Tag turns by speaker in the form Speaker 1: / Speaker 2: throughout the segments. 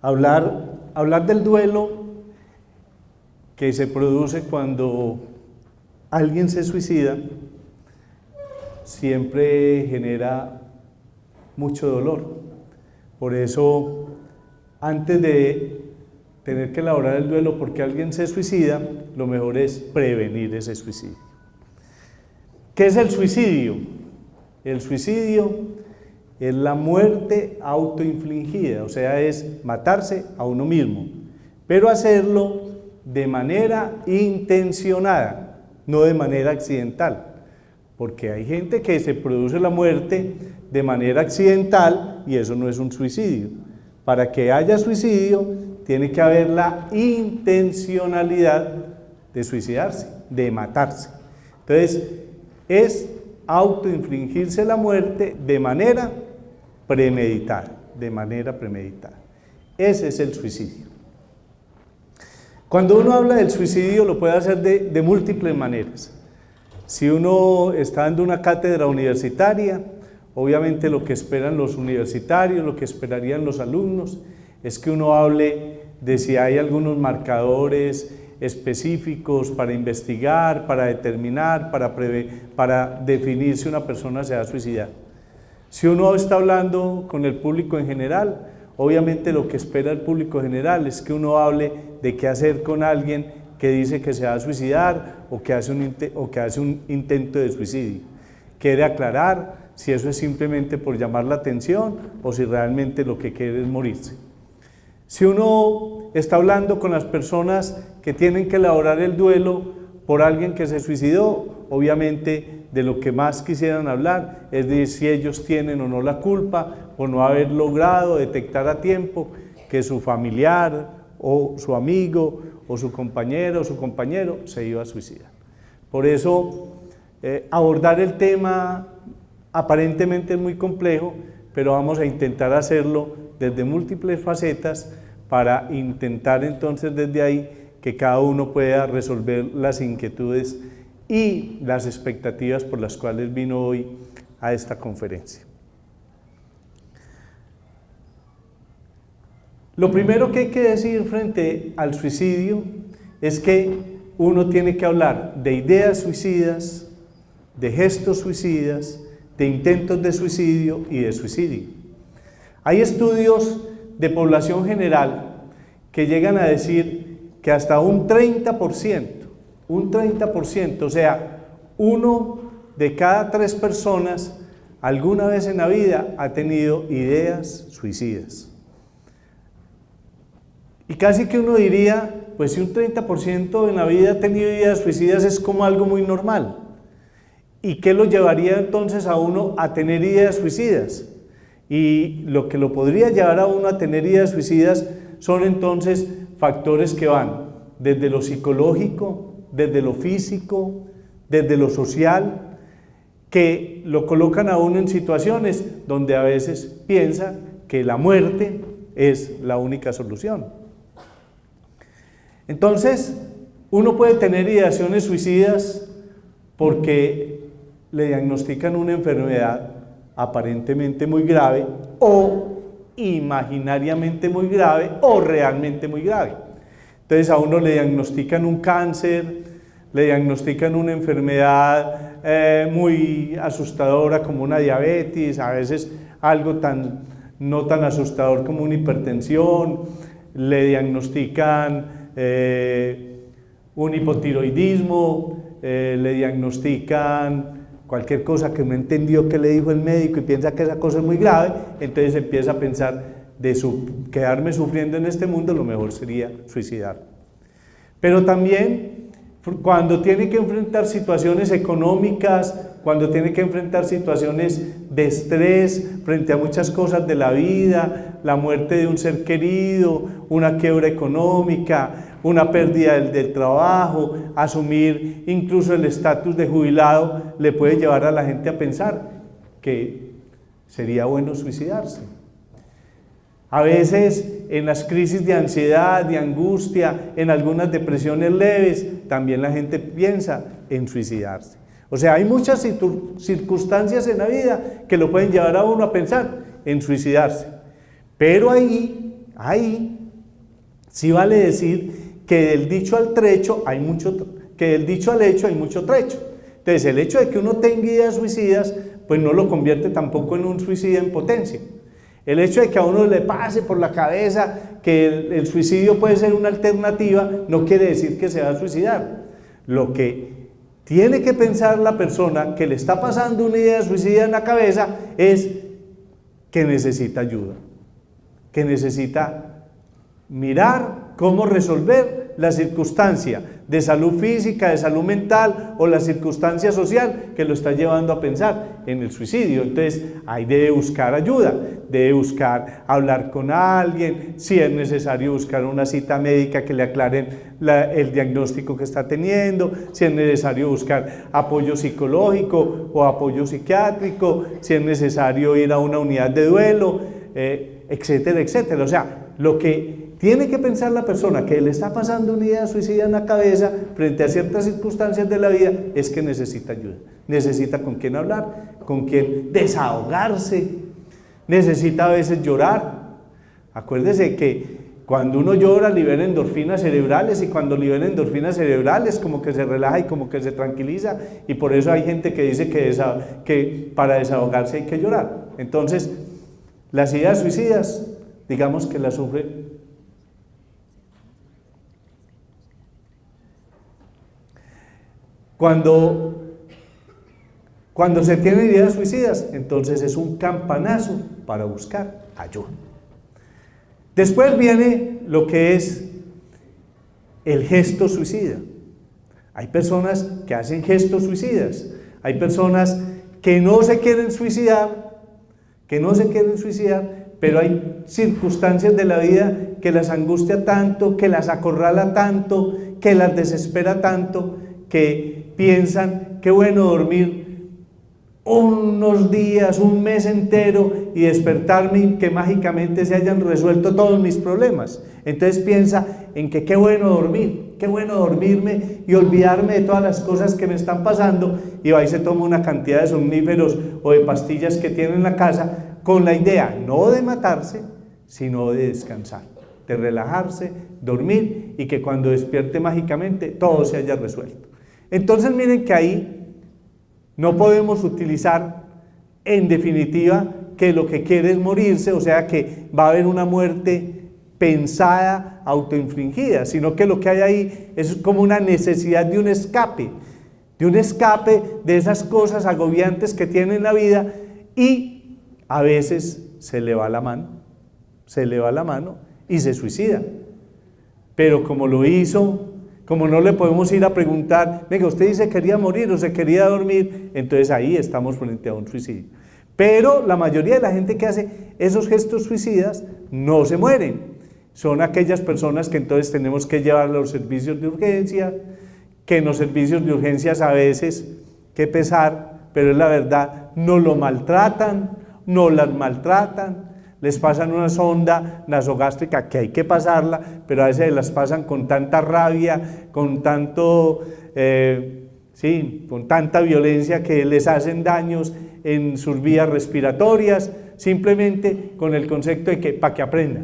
Speaker 1: Hablar del duelo que se produce cuando alguien se suicida siempre genera mucho dolor. Por eso, antes de tener que elaborar el duelo porque alguien se suicida, lo mejor es prevenir ese suicidio. ¿Qué es el suicidio? El suicidio es la muerte autoinfligida, o sea, es matarse a uno mismo, pero hacerlo de manera intencionada, no de manera accidental, porque hay gente que se produce la muerte de manera accidental y eso no es un suicidio. Para que haya suicidio, tiene que haber la intencionalidad de suicidarse, de matarse. Entonces, es autoinfligirse la muerte de manera premeditada, Ese es el suicidio. Cuando uno habla del suicidio, lo puede hacer de múltiples maneras. Si uno está dando una cátedra universitaria, obviamente lo que esperan los universitarios, lo que esperarían los alumnos, es que uno hable de si hay algunos marcadores específicos para investigar, para determinar, para definir si una persona se va a suicidar. Si uno está hablando con el público en general, obviamente lo que espera el público general es que uno hable de qué hacer con alguien que dice que se va a suicidar o que hace un intento de suicidio. Quiere aclarar si eso es simplemente por llamar la atención o si realmente lo que quiere es morirse. Si uno está hablando con las personas que tienen que elaborar el duelo por alguien que se suicidó, obviamente de lo que más quisieran hablar es de si ellos tienen o no la culpa por no haber logrado detectar a tiempo que su familiar o su amigo o su compañero o su compañero se iba a suicidar. Por eso abordar el tema aparentemente es muy complejo, pero vamos a intentar hacerlo desde múltiples facetas para intentar entonces desde ahí que cada uno pueda resolver las inquietudes y las expectativas por las cuales vino hoy a esta conferencia. Lo primero que hay que decir frente al suicidio es que uno tiene que hablar de ideas suicidas, de gestos suicidas, de intentos de suicidio y de suicidio. Hay estudios de población general que llegan a decir que hasta un 30%, o sea, 1 de cada 3 personas alguna vez en la vida ha tenido ideas suicidas. Y casi que uno diría, pues si un 30% en la vida ha tenido ideas suicidas es como algo muy normal. ¿Y qué lo llevaría entonces a uno a tener ideas suicidas? Y lo que lo podría llevar a uno a tener ideas suicidas son entonces factores que van desde lo psicológico, desde lo físico, desde lo social, que lo colocan a uno en situaciones donde a veces piensa que la muerte es la única solución. Entonces, uno puede tener ideaciones suicidas porque le diagnostican una enfermedad aparentemente muy grave o imaginariamente muy grave o realmente muy grave. Entonces a uno le diagnostican un cáncer, le diagnostican una enfermedad muy asustadora como una diabetes, a veces algo no tan asustador como una hipertensión, le diagnostican un hipotiroidismo, le diagnostican cualquier cosa que no entendió que le dijo el médico y piensa que esa cosa es muy grave, entonces empieza a pensar quedarme sufriendo en este mundo, lo mejor sería suicidar. Pero también cuando tiene que enfrentar situaciones económicas, cuando tiene que enfrentar situaciones de estrés frente a muchas cosas de la vida, la muerte de un ser querido, una quiebra económica, una pérdida del trabajo, asumir incluso el estatus de jubilado, le puede llevar a la gente a pensar que sería bueno suicidarse. A veces en las crisis de ansiedad, de angustia, en algunas depresiones leves, también la gente piensa en suicidarse. O sea, hay muchas circunstancias en la vida que lo pueden llevar a uno a pensar en suicidarse. Pero ahí ahí sí vale decir que del dicho al hecho hay mucho trecho. Entonces, el hecho de que uno tenga ideas suicidas, pues no lo convierte tampoco en un suicida en potencia. El hecho de que a uno le pase por la cabeza que el suicidio puede ser una alternativa, no quiere decir que se va a suicidar. Lo que tiene que pensar la persona que le está pasando una idea suicida en la cabeza es que necesita ayuda, que necesita mirar cómo resolver la circunstancia de salud física, de salud mental o la circunstancia social que lo está llevando a pensar en el suicidio. Entonces ahí debe buscar ayuda, debe buscar hablar con alguien, si es necesario buscar una cita médica que le aclaren el diagnóstico que está teniendo, si es necesario buscar apoyo psicológico o apoyo psiquiátrico, si es necesario ir a una unidad de duelo, etcétera, etcétera. O sea, lo que tiene que pensar la persona que le está pasando una idea suicida en la cabeza frente a ciertas circunstancias de la vida es que necesita ayuda, necesita con quién hablar, con quién desahogarse, necesita a veces llorar. Acuérdese que cuando uno llora libera endorfinas cerebrales y cuando libera endorfinas cerebrales como que se relaja y como que se tranquiliza, y por eso hay gente que dice que para desahogarse hay que llorar. Entonces, las ideas suicidas, digamos que las sufre. Cuando se tienen ideas suicidas, entonces es un campanazo para buscar ayuda. Después viene lo que es el gesto suicida. Hay personas que hacen gestos suicidas, hay personas que no se quieren suicidar, pero hay circunstancias de la vida que las angustia tanto, que las acorrala tanto, que las desespera tanto, que piensan, qué bueno dormir unos días, un mes entero y despertarme y que mágicamente se hayan resuelto todos mis problemas. Entonces piensa en que qué bueno dormir, qué bueno dormirme y olvidarme de todas las cosas que me están pasando, y va y se toma una cantidad de somníferos o de pastillas que tiene en la casa con la idea no de matarse, sino de descansar, de relajarse, dormir y que cuando despierte mágicamente todo se haya resuelto. Entonces miren que ahí no podemos utilizar en definitiva que lo que quiere es morirse, o sea que va a haber una muerte pensada, autoinfligida, sino que lo que hay ahí es como una necesidad de un escape de esas cosas agobiantes que tiene en la vida, y a veces se le va la mano y se suicida. Pero como lo hizo, como no le podemos ir a preguntar, venga, usted dice que quería morir o se quería dormir, entonces ahí estamos frente a un suicidio. Pero la mayoría de la gente que hace esos gestos suicidas no se mueren. Son aquellas personas que entonces tenemos que llevar a los servicios de urgencia, que en los servicios de urgencias a veces, qué pesar, pero es la verdad, no lo maltratan, no las maltratan, les pasan una sonda nasogástrica que hay que pasarla, pero a veces las pasan con tanta rabia, con tanto, con tanta violencia que les hacen daños en sus vías respiratorias, simplemente con el concepto de que para que aprenda,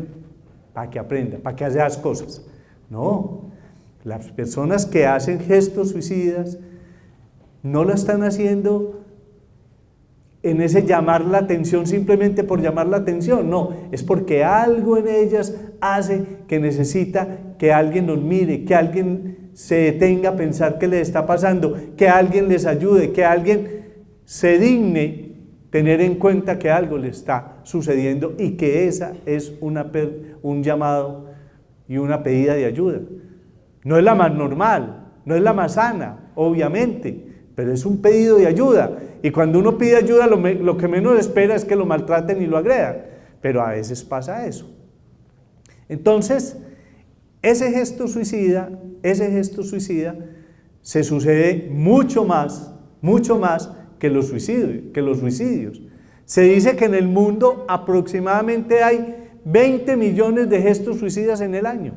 Speaker 1: para que haga las cosas. No, las personas que hacen gestos suicidas no lo están haciendo en ese llamar la atención simplemente por llamar la atención, no, es porque algo en ellas hace que necesita que alguien los mire, que alguien se detenga a pensar qué les está pasando, que alguien les ayude, que alguien se digne tener en cuenta que algo le está sucediendo y que esa es un llamado y una pedida de ayuda. No es la más normal, no es la más sana, obviamente, pero es un pedido de ayuda. Y cuando uno pide ayuda, lo que menos espera es que lo maltraten y lo agredan, pero a veces pasa eso. Entonces, ese gesto suicida se sucede mucho más que los suicidios. Se dice que en el mundo aproximadamente hay 20 millones de gestos suicidas en el año,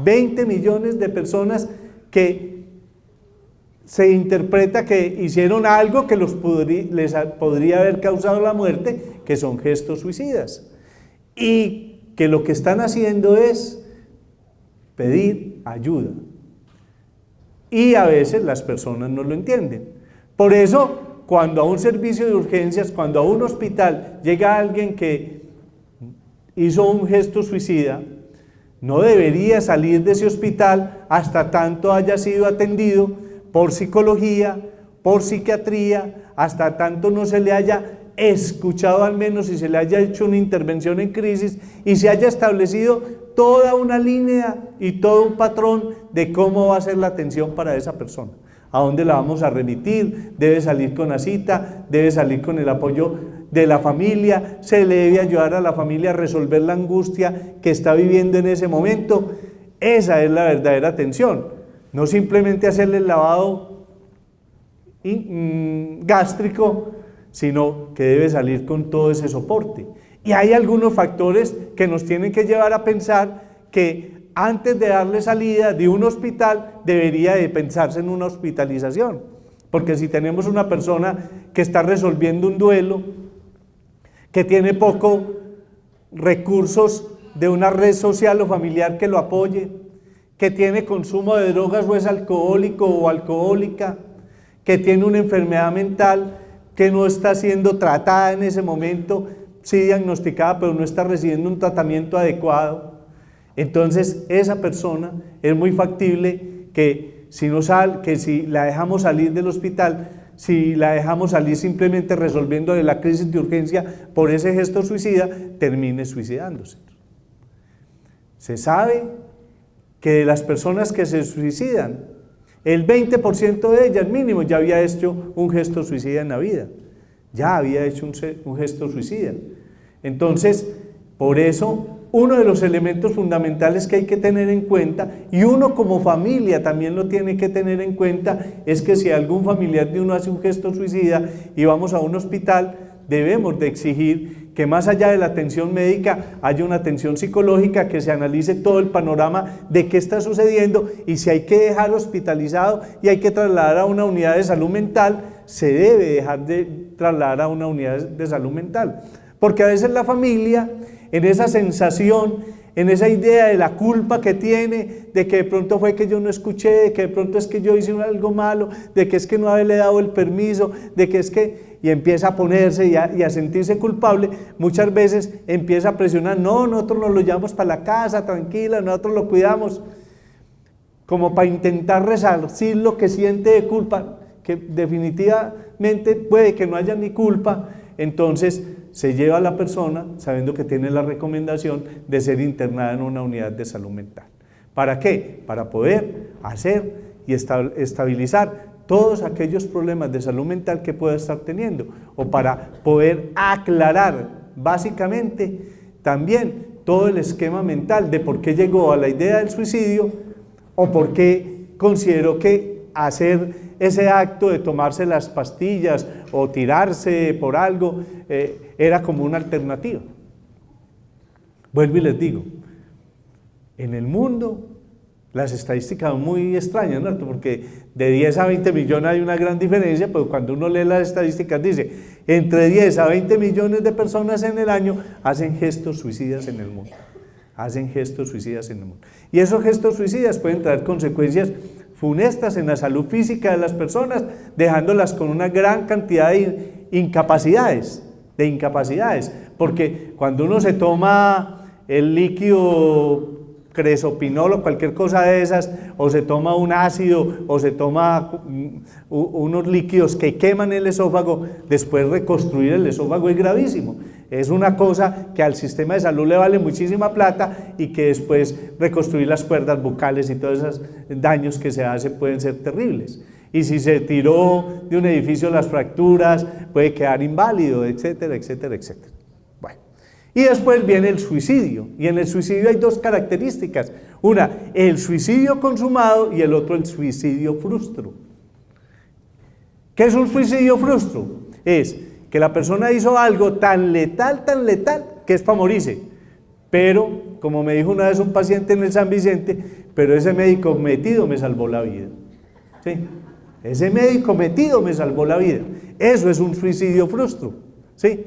Speaker 1: 20 millones de personas que se interpreta que hicieron algo que les podría haber causado la muerte, que son gestos suicidas. Y que lo que están haciendo es pedir ayuda. Y a veces las personas no lo entienden. Por eso, cuando a un servicio de urgencias, cuando a un hospital llega alguien que hizo un gesto suicida, no debería salir de ese hospital hasta tanto haya sido atendido por psicología, por psiquiatría, hasta tanto no se le haya escuchado al menos y se le haya hecho una intervención en crisis y se haya establecido toda una línea y todo un patrón de cómo va a ser la atención para esa persona. ¿A dónde la vamos a remitir? ¿Debe salir con la cita? ¿Debe salir con el apoyo de la familia? ¿Se le debe ayudar a la familia a resolver la angustia que está viviendo en ese momento? Esa es la verdadera atención, no simplemente hacerle el lavado gástrico, sino que debe salir con todo ese soporte. Y hay algunos factores que nos tienen que llevar a pensar que antes de darle salida de un hospital debería de pensarse en una hospitalización, porque si tenemos una persona que está resolviendo un duelo, que tiene pocos recursos de una red social o familiar que lo apoye, que tiene consumo de drogas o es alcohólico o alcohólica, que tiene una enfermedad mental que no está siendo tratada en ese momento, sí diagnosticada, pero no está recibiendo un tratamiento adecuado, entonces esa persona es muy factible que si la dejamos salir del hospital, si la dejamos salir simplemente resolviendo la crisis de urgencia por ese gesto suicida, termine suicidándose. Se sabe que de las personas que se suicidan, el 20% de ellas mínimo ya había hecho un gesto suicida en la vida, ya había hecho un gesto suicida. Entonces, por eso, uno de los elementos fundamentales que hay que tener en cuenta, y uno como familia también lo tiene que tener en cuenta, es que si algún familiar de uno hace un gesto suicida y vamos a un hospital, debemos de exigir que más allá de la atención médica haya una atención psicológica, que se analice todo el panorama de qué está sucediendo y si hay que dejar hospitalizado y hay que trasladar a una unidad de salud mental, se debe dejar de trasladar a una unidad de salud mental. Porque a veces la familia, en esa sensación, en esa idea de la culpa que tiene, de que de pronto fue que yo no escuché, de que de pronto es que yo hice algo malo, de que es que no haberle dado el permiso, de que es que, y empieza a ponerse y a sentirse culpable, muchas veces empieza a presionar, no, nosotros nos lo llevamos para la casa, tranquila, nosotros lo cuidamos, como para intentar resarcir lo que siente de culpa, que definitivamente puede que no haya ni culpa, entonces se lleva a la persona sabiendo que tiene la recomendación de ser internada en una unidad de salud mental. ¿Para qué? Para poder hacer y estabilizar todos aquellos problemas de salud mental que pueda estar teniendo, o para poder aclarar básicamente también todo el esquema mental de por qué llegó a la idea del suicidio o por qué consideró que hacer ese acto de tomarse las pastillas o tirarse por algo era como una alternativa. Vuelvo y les digo, en el mundo las estadísticas son muy extrañas, ¿no? Porque de 10 a 20 millones hay una gran diferencia, pero cuando uno lee las estadísticas dice, entre 10 a 20 millones de personas en el año hacen gestos suicidas en el mundo. Hacen gestos suicidas en el mundo. Y esos gestos suicidas pueden traer consecuencias funestas en la salud física de las personas, dejándolas con una gran cantidad de incapacidades, porque cuando uno se toma el líquido cresopinol o cualquier cosa de esas, o se toma un ácido, o se toma unos líquidos que queman el esófago, después reconstruir el esófago es gravísimo. Es una cosa que al sistema de salud le vale muchísima plata y que después reconstruir las cuerdas bucales y todos esos daños que se hacen pueden ser terribles. Y si se tiró de un edificio las fracturas, puede quedar inválido, etcétera, etcétera, etcétera. Bueno, y después viene el suicidio, y en el suicidio hay dos características. Una, el suicidio consumado, y el otro, el suicidio frustro. ¿Qué es un suicidio frustro? Es que la persona hizo algo tan letal, que es para morirse. Pero, como me dijo una vez un paciente en el San Vicente, pero ese médico metido me salvó la vida. ¿Sí? Ese médico metido me salvó la vida. Eso es un suicidio frustro. ¿Sí?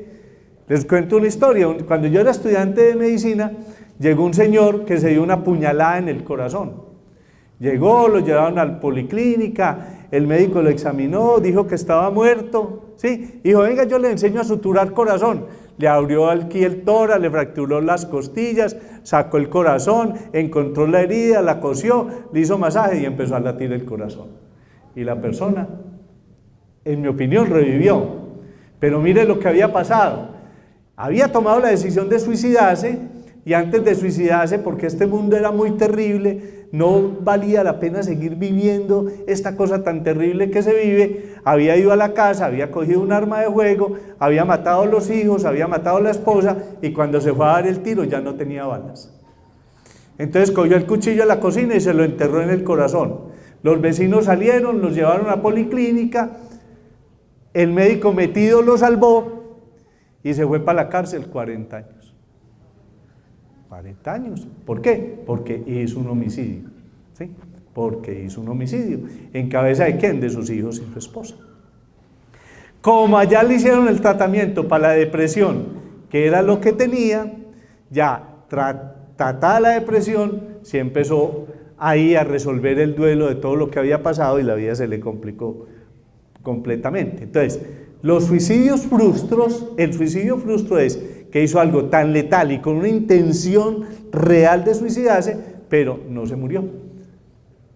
Speaker 1: Les cuento una historia. Cuando yo era estudiante de medicina, llegó un señor que se dio una puñalada en el corazón. Llegó, lo llevaron a la policlínica, el médico lo examinó, dijo que estaba muerto, ¿sí? Dijo, venga, yo le enseño a suturar corazón. Le abrió aquí el tórax, le fracturó las costillas, sacó el corazón, encontró la herida, la cosió, le hizo masaje y empezó a latir el corazón. Y la persona, en mi opinión, revivió. Pero mire lo que había pasado. Había tomado la decisión de suicidarse, y antes de suicidarse, porque este mundo era muy terrible, no valía la pena seguir viviendo esta cosa tan terrible que se vive, había ido a la casa, había cogido un arma de juego, había matado a los hijos, había matado a la esposa, y cuando se fue a dar el tiro ya no tenía balas. Entonces cogió el cuchillo a la cocina y se lo enterró en el corazón. Los vecinos salieron, los llevaron a la policlínica, el médico metido lo salvó y se fue para la cárcel 40 años. 40 años. ¿Por qué? Porque hizo un homicidio. ¿Sí? Porque hizo un homicidio. ¿En cabeza de quién? De sus hijos y su esposa. Como allá le hicieron el tratamiento para la depresión, que era lo que tenía, ya tratada la depresión, se empezó ahí a resolver el duelo de todo lo que había pasado y la vida se le complicó completamente. Entonces, los suicidios frustros, el suicidio frustro es que hizo algo tan letal y con una intención real de suicidarse, pero no se murió.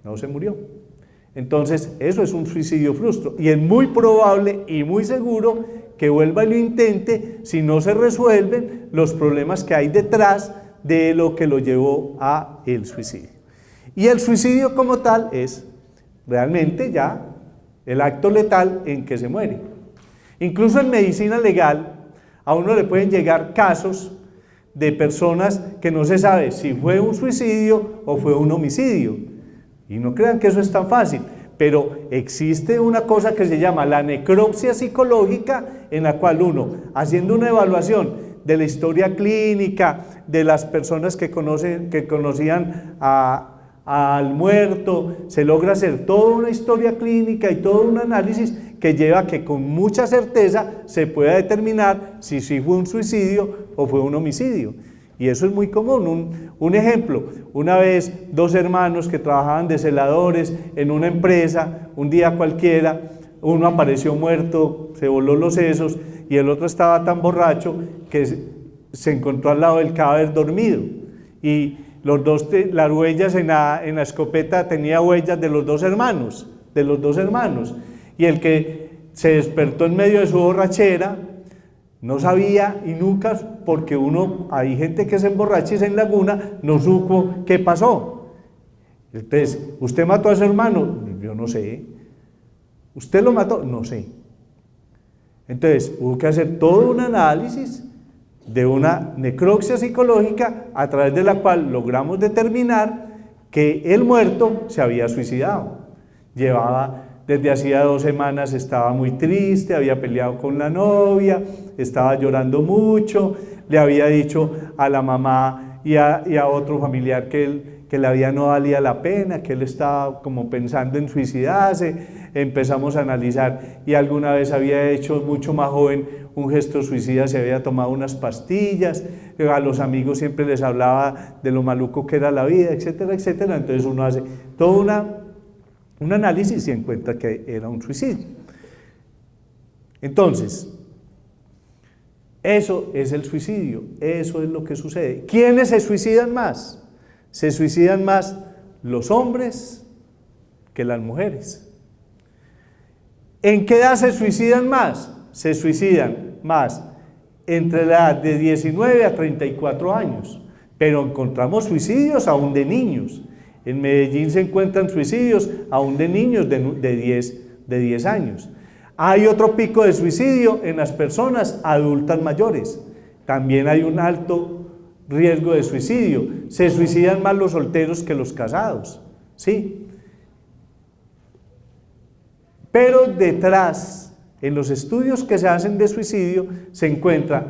Speaker 1: No se murió. Entonces, eso es un suicidio frustro. Y es muy probable y muy seguro que vuelva y lo intente si no se resuelven los problemas que hay detrás de lo que lo llevó a el suicidio. Y el suicidio como tal es realmente ya el acto letal en que se muere. Incluso en medicina legal, a uno le pueden llegar casos de personas que no se sabe si fue un suicidio o fue un homicidio. Y no crean que eso es tan fácil, pero existe una cosa que se llama la necropsia psicológica, en la cual uno, haciendo una evaluación de la historia clínica, de las personas que conocían al muerto, se logra hacer toda una historia clínica y todo un análisis que lleva a que con mucha certeza se pueda determinar si fue un suicidio o fue un homicidio. Y eso es muy común. Un ejemplo, una vez dos hermanos que trabajaban de celadores en una empresa, un día cualquiera, uno apareció muerto, se voló los sesos, y el otro estaba tan borracho que se encontró al lado del cadáver dormido. Y los dos, las huellas en la escopeta tenía huellas de los dos hermanos, y el que se despertó en medio de su borrachera no sabía y nunca, porque hay gente que se emborracha y se enlaguna, no supo qué pasó. Entonces, ¿usted mató a su hermano? Yo no sé. ¿Usted lo mató? No sé. Entonces, hubo que hacer todo un análisis de una necropsia psicológica a través de la cual logramos determinar que el muerto se había suicidado. Desde hacía 2 semanas estaba muy triste, había peleado con la novia, estaba llorando mucho, le había dicho a la mamá y a otro familiar que la vida no valía la pena, que él estaba como pensando en suicidarse. Empezamos a analizar y alguna vez había hecho, mucho más joven, un gesto suicida, se había tomado unas pastillas, a los amigos siempre les hablaba de lo maluco que era la vida, etcétera, etcétera. Entonces uno hace todo un análisis y encuentra que era un suicidio. Entonces, eso es el suicidio, eso es lo que sucede. ¿Quiénes se suicidan más? Se suicidan más los hombres que las mujeres. ¿En qué edad se suicidan más? Se suicidan más entre la edad de 19 a 34 años, pero encontramos suicidios aún de niños. En Medellín se encuentran suicidios aún de niños de 10 años. Hay otro pico de suicidio en las personas adultas mayores. También hay un alto riesgo de suicidio. Se suicidan más los solteros que los casados, ¿sí? Pero detrás, en los estudios que se hacen de suicidio, se encuentra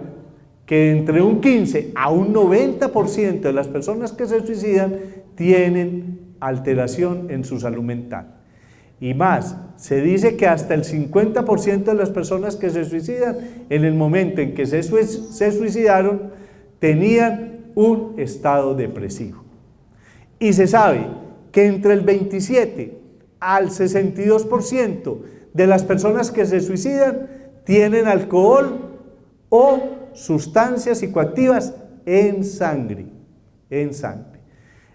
Speaker 1: que entre un 15 a un 90% de las personas que se suicidan tienen alteración en su salud mental. y más, se dice que hasta el 50% de las personas que se suicidan, en el momento en que se suicidaron, tenían un estado depresivo. Y se sabe que entre el 27 al 62% de las personas que se suicidan tienen alcohol o sustancias psicoactivas en sangre.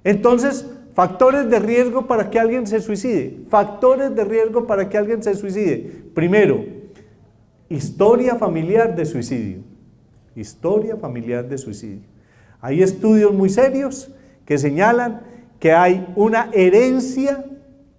Speaker 1: Entonces, factores de riesgo para que alguien se suicide. Factores de riesgo para que alguien se suicide. Primero, historia familiar de suicidio. Historia familiar de suicidio. Hay estudios muy serios que señalan que hay una herencia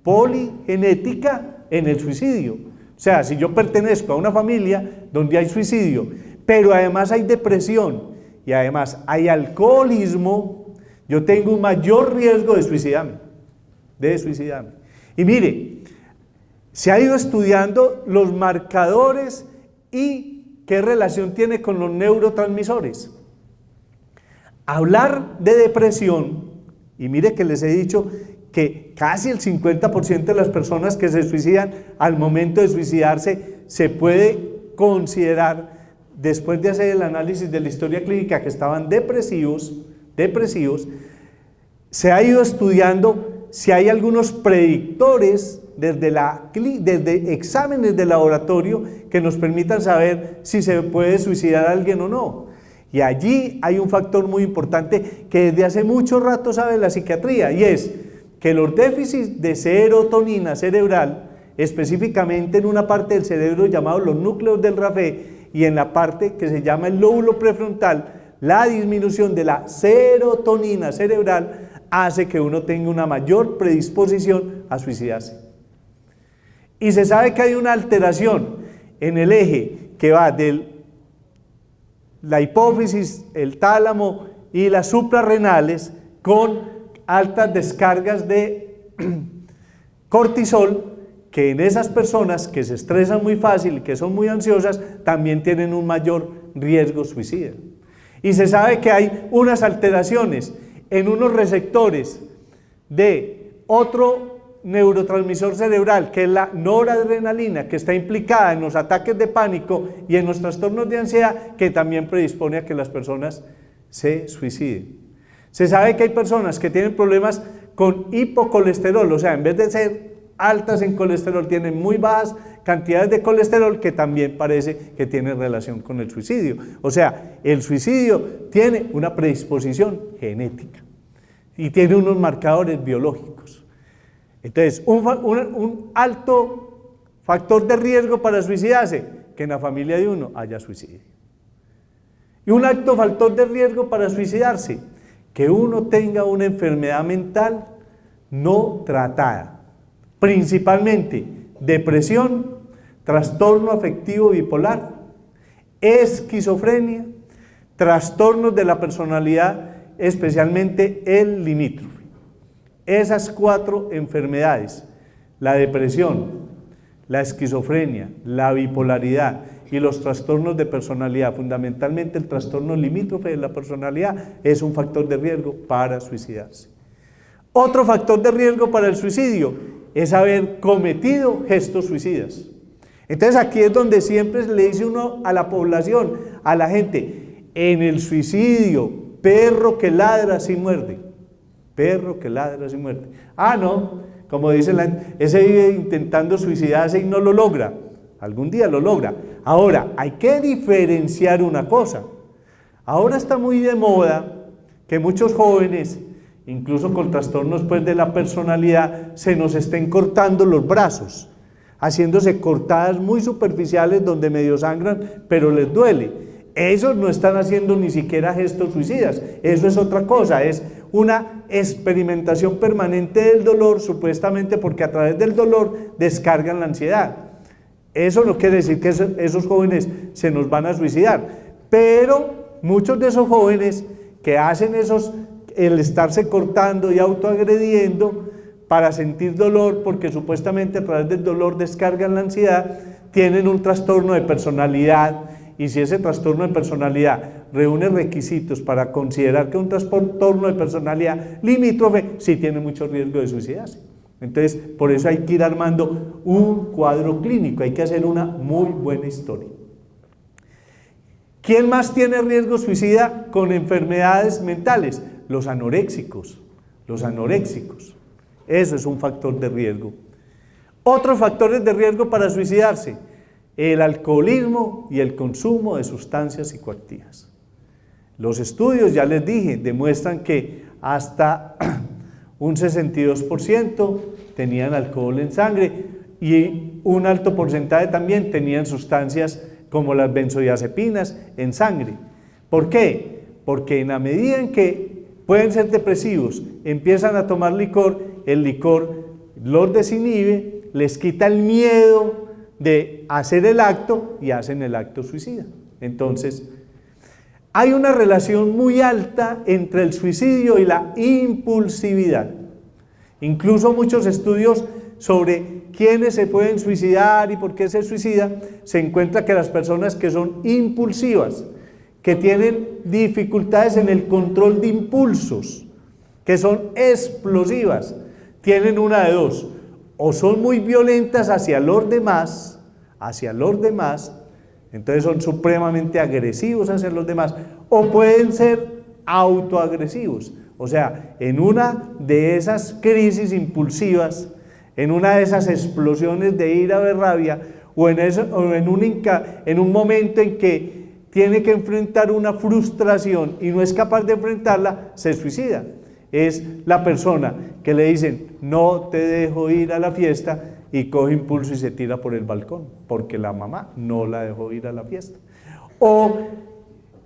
Speaker 1: poligenética en el suicidio. O sea, si yo pertenezco a una familia donde hay suicidio, pero además hay depresión y además hay alcoholismo, yo tengo un mayor riesgo de suicidarme. Y mire, se ha ido estudiando los marcadores y qué relación tiene con los neurotransmisores. Hablar de depresión, y mire que les he dicho que casi el 50% de las personas que se suicidan al momento de suicidarse se puede considerar, después de hacer el análisis de la historia clínica, que estaban depresivos, se ha ido estudiando si hay algunos predictores desde exámenes de laboratorio que nos permitan saber si se puede suicidar a alguien o no. Y allí hay un factor muy importante que desde hace mucho rato sabe la psiquiatría, y es que los déficits de serotonina cerebral, específicamente en una parte del cerebro llamado los núcleos del Rapé y en la parte que se llama el lóbulo prefrontal, la disminución de la serotonina cerebral hace que uno tenga una mayor predisposición a suicidarse. Y se sabe que hay una alteración en el eje que va de la hipófisis, el tálamo y las suprarrenales, con altas descargas de cortisol, que en esas personas que se estresan muy fácil y que son muy ansiosas, también tienen un mayor riesgo suicida. Y se sabe que hay unas alteraciones en unos receptores de otro neurotransmisor cerebral, que es la noradrenalina, que está implicada en los ataques de pánico y en los trastornos de ansiedad, que también predispone a que las personas se suiciden. Se sabe que hay personas que tienen problemas con hipocolesterol, o sea, en vez de ser altas en colesterol, tienen muy bajas cantidades de colesterol, que también parece que tiene relación con el suicidio. O sea, el suicidio tiene una predisposición genética y tiene unos marcadores biológicos. Entonces, un alto factor de riesgo para suicidarse, que en la familia de uno haya suicidio. Y un alto factor de riesgo para suicidarse, que uno tenga una enfermedad mental no tratada, principalmente depresión, trastorno afectivo bipolar, esquizofrenia, trastornos de la personalidad, especialmente el limítrofe. Esas 4 enfermedades, la depresión, la esquizofrenia, la bipolaridad y los trastornos de personalidad, fundamentalmente el trastorno limítrofe de la personalidad, es un factor de riesgo para suicidarse. Otro factor de riesgo para el suicidio es haber cometido gestos suicidas. Entonces aquí es donde siempre le dice uno a la población, a la gente, en el suicidio, perro que ladra sí muerde. Perro que ladra sin muerte. Ah, no, como dice ese vive intentando suicidarse y no lo logra. Algún día lo logra. Ahora, hay que diferenciar una cosa. Ahora está muy de moda que muchos jóvenes, incluso con trastornos pues, de la personalidad, se nos estén cortando los brazos, haciéndose cortadas muy superficiales donde medio sangran, pero les duele. Esos no están haciendo ni siquiera gestos suicidas, eso es otra cosa, es una experimentación permanente del dolor, supuestamente porque a través del dolor descargan la ansiedad. Eso no quiere decir que esos jóvenes se nos van a suicidar, pero muchos de esos jóvenes que hacen el estarse cortando y autoagrediendo para sentir dolor, porque supuestamente a través del dolor descargan la ansiedad, tienen un trastorno de personalidad. Y si ese trastorno de personalidad reúne requisitos para considerar que un trastorno de personalidad limítrofe, sí tiene mucho riesgo de suicidarse. Entonces, por eso hay que ir armando un cuadro clínico, hay que hacer una muy buena historia. ¿Quién más tiene riesgo suicida con enfermedades mentales? Los anoréxicos, los anoréxicos. Eso es un factor de riesgo. Otros factores de riesgo para suicidarse: el alcoholismo y el consumo de sustancias psicoactivas. Los estudios, ya les dije, demuestran que hasta un 62% tenían alcohol en sangre y un alto porcentaje también tenían sustancias como las benzodiazepinas en sangre. ¿Por qué? Porque en la medida en que pueden ser depresivos, empiezan a tomar licor, el licor los desinhibe, les quita el miedo de hacer el acto y hacen el acto suicida. Entonces, hay una relación muy alta entre el suicidio y la impulsividad. Incluso muchos estudios sobre quiénes se pueden suicidar y por qué se suicidan, se encuentra que las personas que son impulsivas, que tienen dificultades en el control de impulsos, que son explosivas, tienen una de dos: o son muy violentas hacia los demás, entonces son supremamente agresivos hacia los demás, o pueden ser autoagresivos. O sea, en una de esas crisis impulsivas, en una de esas explosiones de ira o de rabia, o en un momento en que tiene que enfrentar una frustración y no es capaz de enfrentarla, se suicida. Es la persona que le dicen: no te dejo ir a la fiesta, y coge impulso y se tira por el balcón, porque la mamá no la dejó ir a la fiesta. O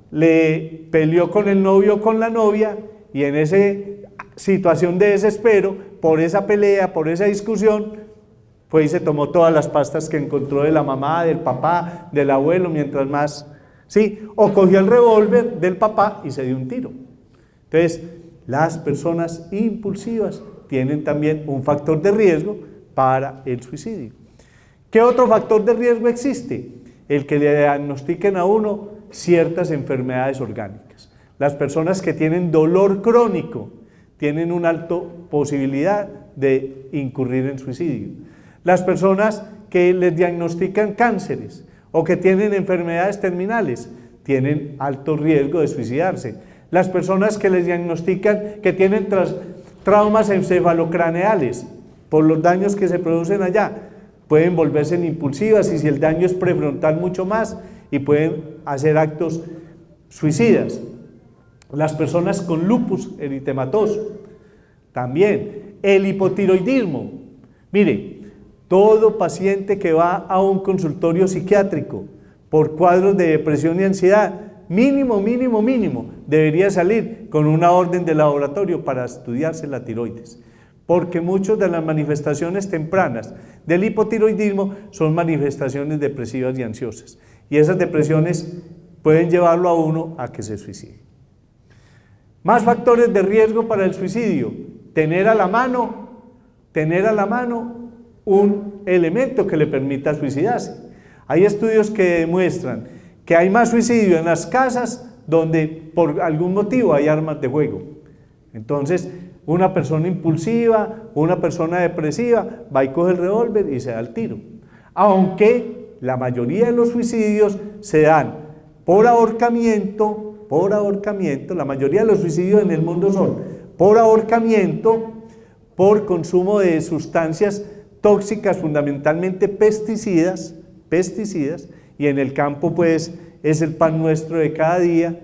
Speaker 1: le peleó con el novio o con la novia, y en esa situación de desespero, por esa pelea, por esa discusión, pues se tomó todas las pastas que encontró de la mamá, del papá, del abuelo, mientras más, ¿sí? O cogió el revólver del papá y se dio un tiro. Entonces, las personas impulsivas tienen también un factor de riesgo para el suicidio. ¿Qué otro factor de riesgo existe? El que le diagnostiquen a uno ciertas enfermedades orgánicas. Las personas que tienen dolor crónico tienen una alta posibilidad de incurrir en suicidio. Las personas que les diagnostican cánceres o que tienen enfermedades terminales tienen alto riesgo de suicidarse. Las personas que les diagnostican que tienen traumas encefalocraneales por los daños que se producen allá, pueden volverse impulsivas, y si el daño es prefrontal, mucho más, y pueden hacer actos suicidas. Las personas con lupus eritematoso, también. El hipotiroidismo. Mire, todo paciente que va a un consultorio psiquiátrico por cuadros de depresión y ansiedad, mínimo, debería salir con una orden de laboratorio para estudiarse la tiroides, porque muchas de las manifestaciones tempranas del hipotiroidismo son manifestaciones depresivas y ansiosas, y esas depresiones pueden llevarlo a uno a que se suicide. Más factores de riesgo para el suicidio: tener a la mano un elemento que le permita suicidarse. Hay estudios que demuestran que hay más suicidio en las casas donde por algún motivo hay armas de fuego. Entonces, una persona impulsiva, una persona depresiva, va y coge el revólver y se da el tiro. Aunque la mayoría de los suicidios se dan por ahorcamiento, la mayoría de los suicidios en el mundo son por ahorcamiento, por consumo de sustancias tóxicas, fundamentalmente pesticidas, y en el campo pues es el pan nuestro de cada día,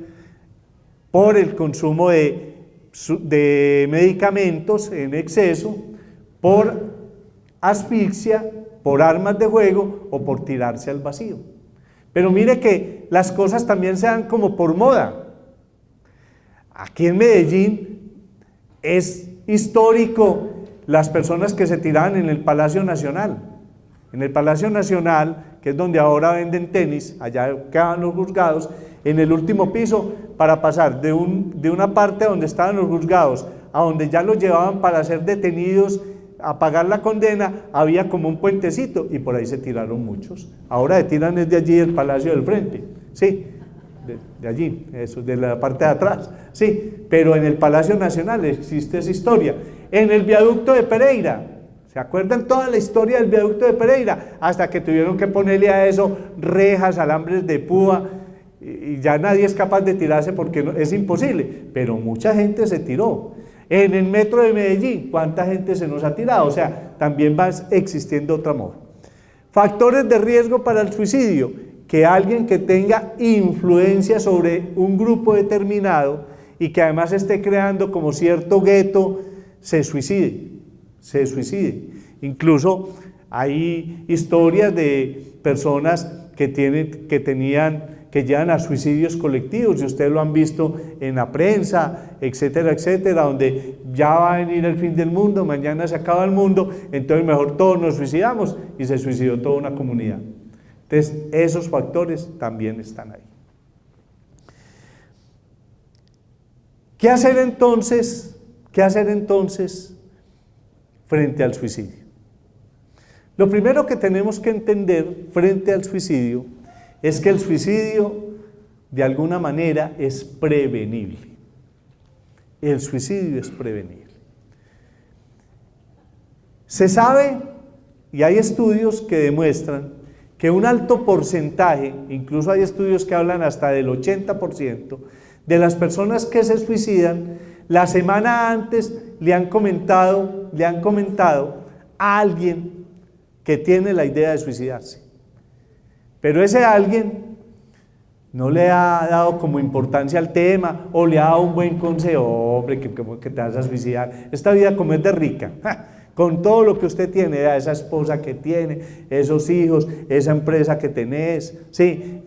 Speaker 1: por el consumo de medicamentos en exceso, por asfixia, por armas de fuego o por tirarse al vacío. Pero mire que las cosas también se dan como por moda. Aquí en Medellín es histórico las personas que se tiraban en el Palacio Nacional. En el Palacio Nacional, que es donde ahora venden tenis, allá quedaban los juzgados, en el último piso, para pasar de una parte donde estaban los juzgados a donde ya los llevaban para ser detenidos, a pagar la condena, había como un puentecito y por ahí se tiraron muchos. Ahora se tiran desde allí del Palacio del Frente, sí, de allí, eso, de la parte de atrás, sí, pero en el Palacio Nacional existe esa historia. En el viaducto de Pereira, ¿Se acuerdan toda la historia del viaducto de Pereira? Hasta que tuvieron que ponerle a eso rejas, alambres de púa, y ya nadie es capaz de tirarse porque es imposible, pero mucha gente se tiró. En el metro de Medellín, ¿cuánta gente se nos ha tirado? O sea, también va existiendo otro amor. Factores de riesgo para el suicidio: que alguien que tenga influencia sobre un grupo determinado y que además esté creando como cierto gueto, se suicide. Incluso hay historias de personas que llegan a suicidios colectivos, y ustedes lo han visto en la prensa, etcétera, etcétera, donde ya va a venir el fin del mundo, mañana se acaba el mundo, entonces mejor todos nos suicidamos, y se suicidó toda una comunidad. Entonces, esos factores también están ahí. ¿Qué hacer entonces frente al suicidio? Lo primero que tenemos que entender frente al suicidio es que el suicidio, de alguna manera, es prevenible. El suicidio es prevenible. Se sabe, y hay estudios que demuestran, que un alto porcentaje, incluso hay estudios que hablan hasta del 80%, de las personas que se suicidan, la semana antes le han comentado a alguien que tiene la idea de suicidarse. Pero ese alguien no le ha dado como importancia al tema, o le ha dado un buen consejo: hombre, que te vas a suicidar, esta vida como es de rica, con todo lo que usted tiene, esa esposa que tiene, esos hijos, esa empresa que tenés, sí,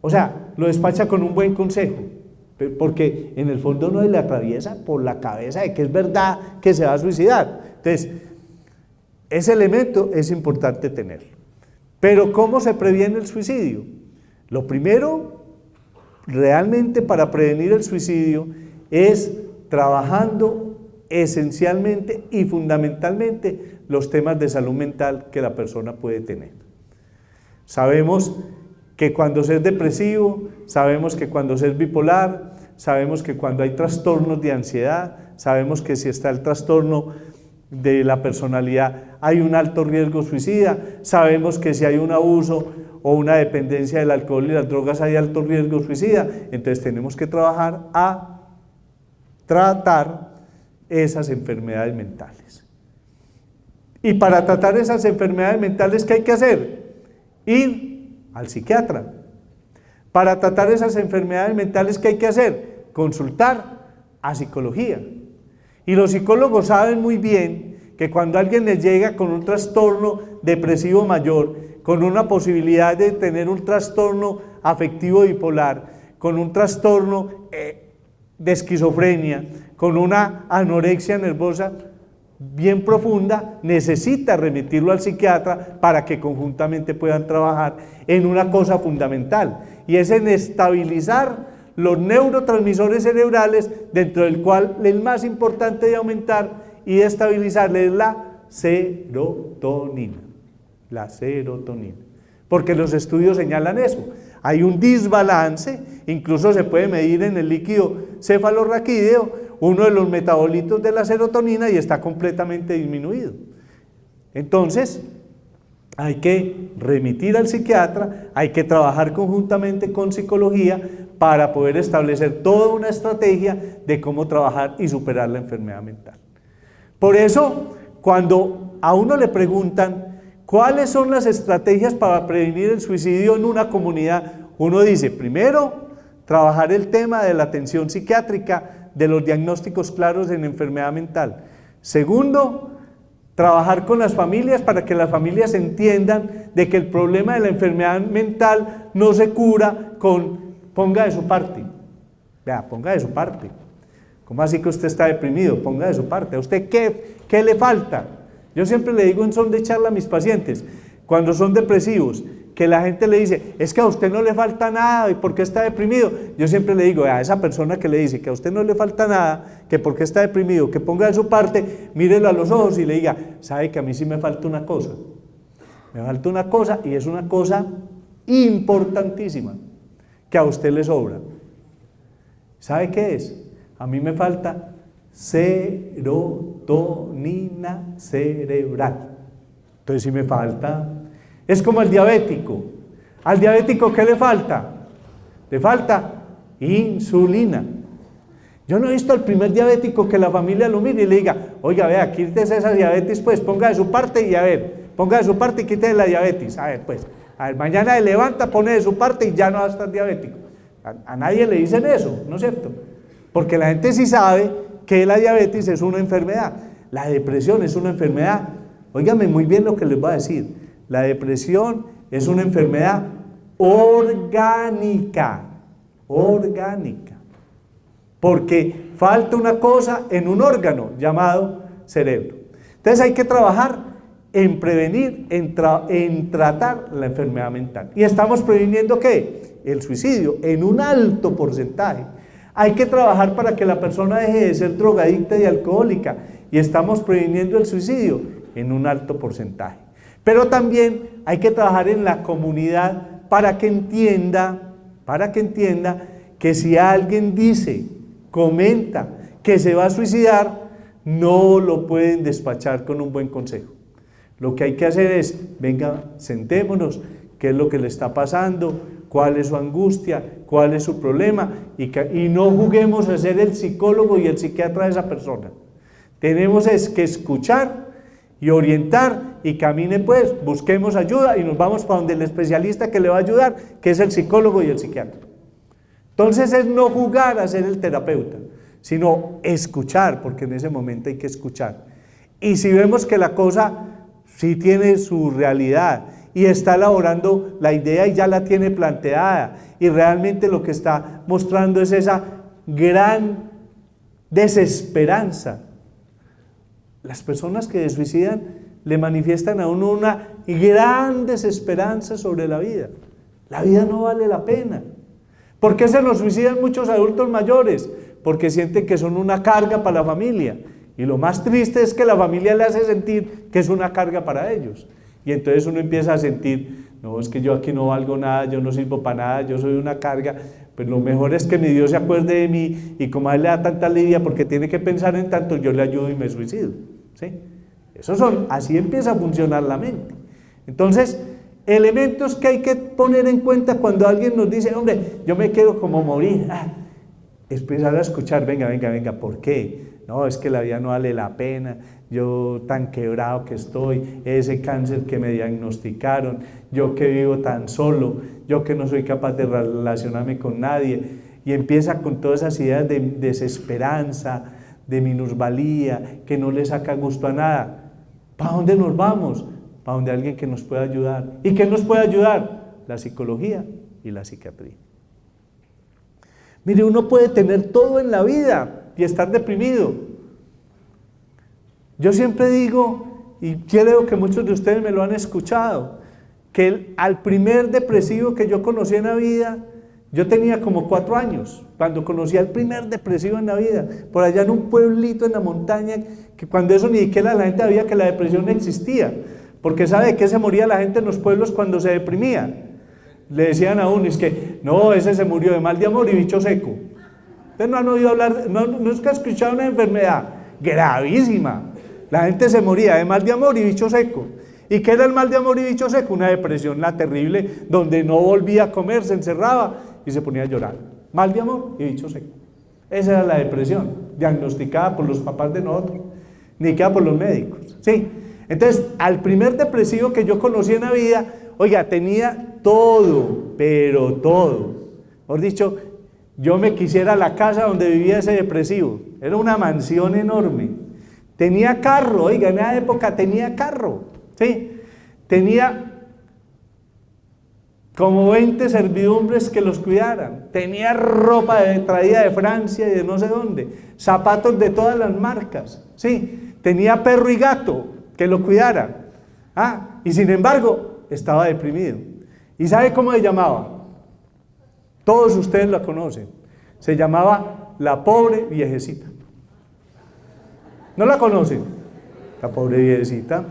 Speaker 1: o sea, lo despacha con un buen consejo, porque en el fondo no le atraviesa por la cabeza de que es verdad que se va a suicidar. Entonces, ese elemento es importante tenerlo. Pero ¿cómo se previene el suicidio? Lo primero, realmente, para prevenir el suicidio es trabajando esencialmente y fundamentalmente los temas de salud mental que la persona puede tener. Sabemos que cuando se es depresivo, sabemos que cuando se es bipolar, sabemos que cuando hay trastornos de ansiedad, sabemos que si está el trastorno de la personalidad hay un alto riesgo suicida, sabemos que si hay un abuso o una dependencia del alcohol y las drogas hay alto riesgo suicida. Entonces tenemos que trabajar a tratar esas enfermedades mentales. Y para tratar esas enfermedades mentales, ¿qué hay que hacer? Ir al psiquiatra. Para tratar esas enfermedades mentales, ¿qué hay que hacer? Consultar a psicología. Y los psicólogos saben muy bien que cuando alguien les llega con un trastorno depresivo mayor, con una posibilidad de tener un trastorno afectivo bipolar, con un trastorno de esquizofrenia, con una anorexia nerviosa bien profunda, necesita remitirlo al psiquiatra para que conjuntamente puedan trabajar en una cosa fundamental, y es en estabilizar los neurotransmisores cerebrales, dentro del cual el más importante de aumentar y de estabilizar es la serotonina. La serotonina. Porque los estudios señalan eso. Hay un desbalance, incluso se puede medir en el líquido cefalorraquídeo, uno de los metabolitos de la serotonina, y está completamente disminuido. Entonces, hay que remitir al psiquiatra, hay que trabajar conjuntamente con psicología para poder establecer toda una estrategia de cómo trabajar y superar la enfermedad mental. Por eso, cuando a uno le preguntan cuáles son las estrategias para prevenir el suicidio en una comunidad, uno dice: primero, trabajar el tema de la atención psiquiátrica, de los diagnósticos claros en enfermedad mental. Segundo, trabajar con las familias para que las familias entiendan de que el problema de la enfermedad mental no se cura con ponga de su parte. Vea, ponga de su parte. ¿Cómo así que usted está deprimido? Ponga de su parte. ¿A usted qué le falta? Yo siempre le digo en son de charla a mis pacientes, cuando son depresivos, que la gente le dice: es que a usted no le falta nada, ¿y por qué está deprimido? Yo siempre le digo a esa persona que le dice que a usted no le falta nada, que por qué está deprimido, que ponga de su parte, mírelo a los ojos y le diga: sabe que a mí sí me falta una cosa. Me falta una cosa, y es una cosa importantísima, que a usted le sobra. ¿Sabe qué es? A mí me falta serotonina. serotonina cerebral. Entonces si me falta, es como el diabético. ¿Al diabético qué le falta? Le falta insulina. Yo no he visto al primer diabético que la familia lo mire y le diga, oiga, vea, quítese esa diabetes, pues, ponga de su parte y a ver, ponga de su parte y quítese la diabetes. A ver, pues, a ver, mañana se levanta, pone de su parte y ya no va a estar diabético. A nadie le dicen eso, ¿no es cierto? Porque la gente sí sabe que la diabetes es una enfermedad, la depresión es una enfermedad. Óigame muy bien lo que les voy a decir, la depresión es una enfermedad orgánica, porque falta una cosa en un órgano llamado cerebro. Entonces hay que trabajar en prevenir, en tratar la enfermedad mental. ¿Y estamos previniendo qué? El suicidio, en un alto porcentaje. Hay que trabajar para que la persona deje de ser drogadicta y alcohólica, y estamos previniendo el suicidio en un alto porcentaje. Pero también hay que trabajar en la comunidad para que entienda que si alguien dice, comenta que se va a suicidar, no lo pueden despachar con un buen consejo. Lo que hay que hacer es, venga, sentémonos, qué es lo que le está pasando, cuál es su angustia, cuál es su problema, y no juguemos a ser el psicólogo y el psiquiatra de esa persona. Tenemos es que escuchar y orientar, y camine pues, busquemos ayuda y nos vamos para donde el especialista que le va a ayudar, que es el psicólogo y el psiquiatra. Entonces es no jugar a ser el terapeuta, sino escuchar, porque en ese momento hay que escuchar. Y si vemos que la cosa sí tiene su realidad y está elaborando la idea y ya la tiene planteada, y realmente lo que está mostrando es esa gran desesperanza. Las personas que se suicidan le manifiestan a uno una gran desesperanza sobre la vida. La vida no vale la pena. ¿Por qué se nos suicidan muchos adultos mayores? Porque sienten que son una carga para la familia. Y lo más triste es que la familia le hace sentir que es una carga para ellos. Y entonces uno empieza a sentir, no, es que yo aquí no valgo nada, yo no sirvo para nada, yo soy una carga. Pues lo mejor es que mi Dios se acuerde de mí, y como a él le da tanta lidia porque tiene que pensar en tanto, yo le ayudo y me suicido. ¿Sí? Así empieza a funcionar la mente. Entonces, elementos que hay que poner en cuenta cuando alguien nos dice, hombre, yo me quiero como morir. Empezar a escuchar, venga, ¿por qué? No, es que la vida no vale la pena, yo tan quebrado que estoy, ese cáncer que me diagnosticaron, yo que vivo tan solo, yo que no soy capaz de relacionarme con nadie, y empieza con todas esas ideas de desesperanza, de minusvalía, que no le saca gusto a nada. ¿Para dónde nos vamos? Para donde alguien que nos pueda ayudar. ¿Y qué nos puede ayudar? La psicología y la psiquiatría. Mire, uno puede tener todo en la vida y estar deprimido. Yo siempre digo, y creo que muchos de ustedes me lo han escuchado, que al primer depresivo que yo conocí en la vida, yo tenía como 4 años, cuando conocí al primer depresivo en la vida, por allá en un pueblito en la montaña, que cuando eso ni siquiera la gente sabía que la depresión existía, porque ¿sabe de qué se moría la gente en los pueblos cuando se deprimía? Le decían a uno, es que, no, ese se murió de mal de amor y bicho seco. Ustedes no han oído hablar, no es que han escuchado una enfermedad gravísima, la gente se moría de mal de amor y bicho seco. ¿Y qué era el mal de amor y bicho seco? Una depresión, la terrible, donde no volvía a comer, se encerraba y se ponía a llorar. Mal de amor y bicho seco. Esa era la depresión, diagnosticada por los papás de nosotros, ni queda por los médicos. ¿Sí? Entonces, al primer depresivo que yo conocí en la vida, oiga, tenía todo, pero todo. Por dicho, yo me quisiera la casa donde vivía ese depresivo. Era una mansión enorme. Tenía carro, oiga, en esa época tenía carro. ¿Sí? Tenía como 20 servidumbres que los cuidaran, tenía ropa traída de Francia y de no sé dónde, zapatos de todas las marcas, ¿sí? Tenía perro y gato que lo cuidaran, y sin embargo estaba deprimido. ¿Y sabe cómo se llamaba? Todos ustedes la conocen, se llamaba la pobre viejecita. ¿No la conocen? La pobre viejecita.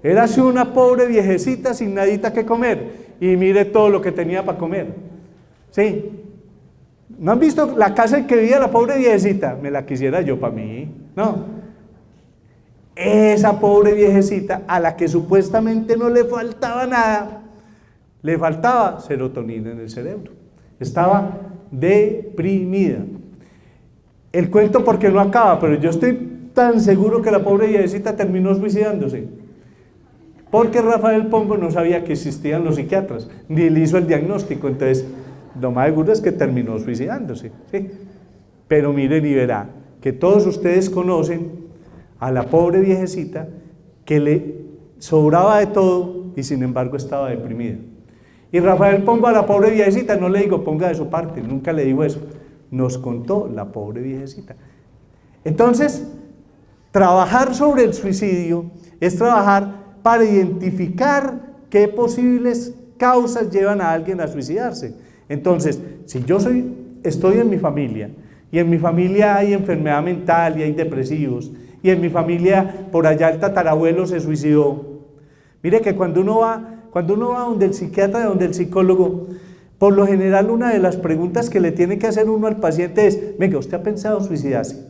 Speaker 1: Era así una pobre viejecita sin nadita que comer, y mire todo lo que tenía para comer. ¿Sí? ¿No han visto la casa en que vivía la pobre viejecita? Me la quisiera yo para mí. No. Esa pobre viejecita a la que supuestamente no le faltaba nada, le faltaba serotonina en el cerebro. Estaba deprimida. El cuento porque no acaba, pero yo estoy tan seguro que la pobre viejecita terminó suicidándose. Porque Rafael Pombo no sabía que existían los psiquiatras, ni le hizo el diagnóstico, entonces lo más seguro es que terminó suicidándose, ¿sí? Pero miren y verá que todos ustedes conocen a la pobre viejecita que le sobraba de todo y sin embargo estaba deprimida. Y Rafael Pombo a la pobre viejecita, no le digo ponga de su parte, nunca le digo eso, nos contó la pobre viejecita. Entonces, trabajar sobre el suicidio es trabajar para identificar qué posibles causas llevan a alguien a suicidarse. Entonces, si yo estoy en mi familia, y en mi familia hay enfermedad mental y hay depresivos, y en mi familia por allá el tatarabuelo se suicidó, mire que cuando uno va donde el psiquiatra, donde el psicólogo, por lo general una de las preguntas que le tiene que hacer uno al paciente es, venga, ¿usted ha pensado suicidarse?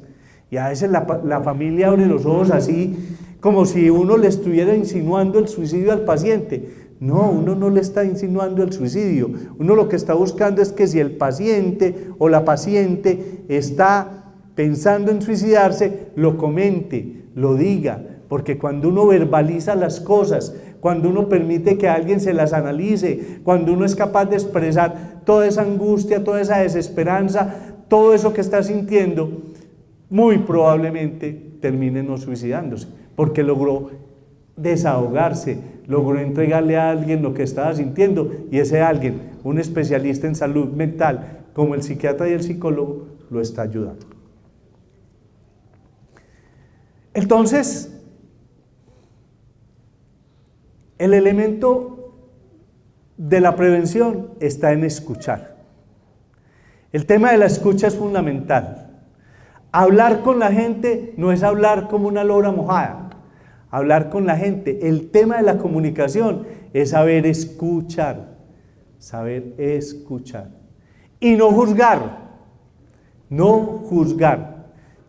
Speaker 1: Y a veces la familia abre los ojos así, como si uno le estuviera insinuando el suicidio al paciente. No, uno no le está insinuando el suicidio, uno lo que está buscando es que si el paciente o la paciente está pensando en suicidarse, lo comente, lo diga, porque cuando uno verbaliza las cosas, cuando uno permite que alguien se las analice, cuando uno es capaz de expresar toda esa angustia, toda esa desesperanza, todo eso que está sintiendo, muy probablemente termine no suicidándose, porque logró desahogarse, logró entregarle a alguien lo que estaba sintiendo, y ese alguien, un especialista en salud mental, como el psiquiatra y el psicólogo, lo está ayudando. Entonces, el elemento de la prevención está en escuchar. El tema de la escucha es fundamental. Hablar con la gente no es hablar como una lora mojada. Hablar con la gente, el tema de la comunicación es saber escuchar. Saber escuchar. Y no juzgar. No juzgar.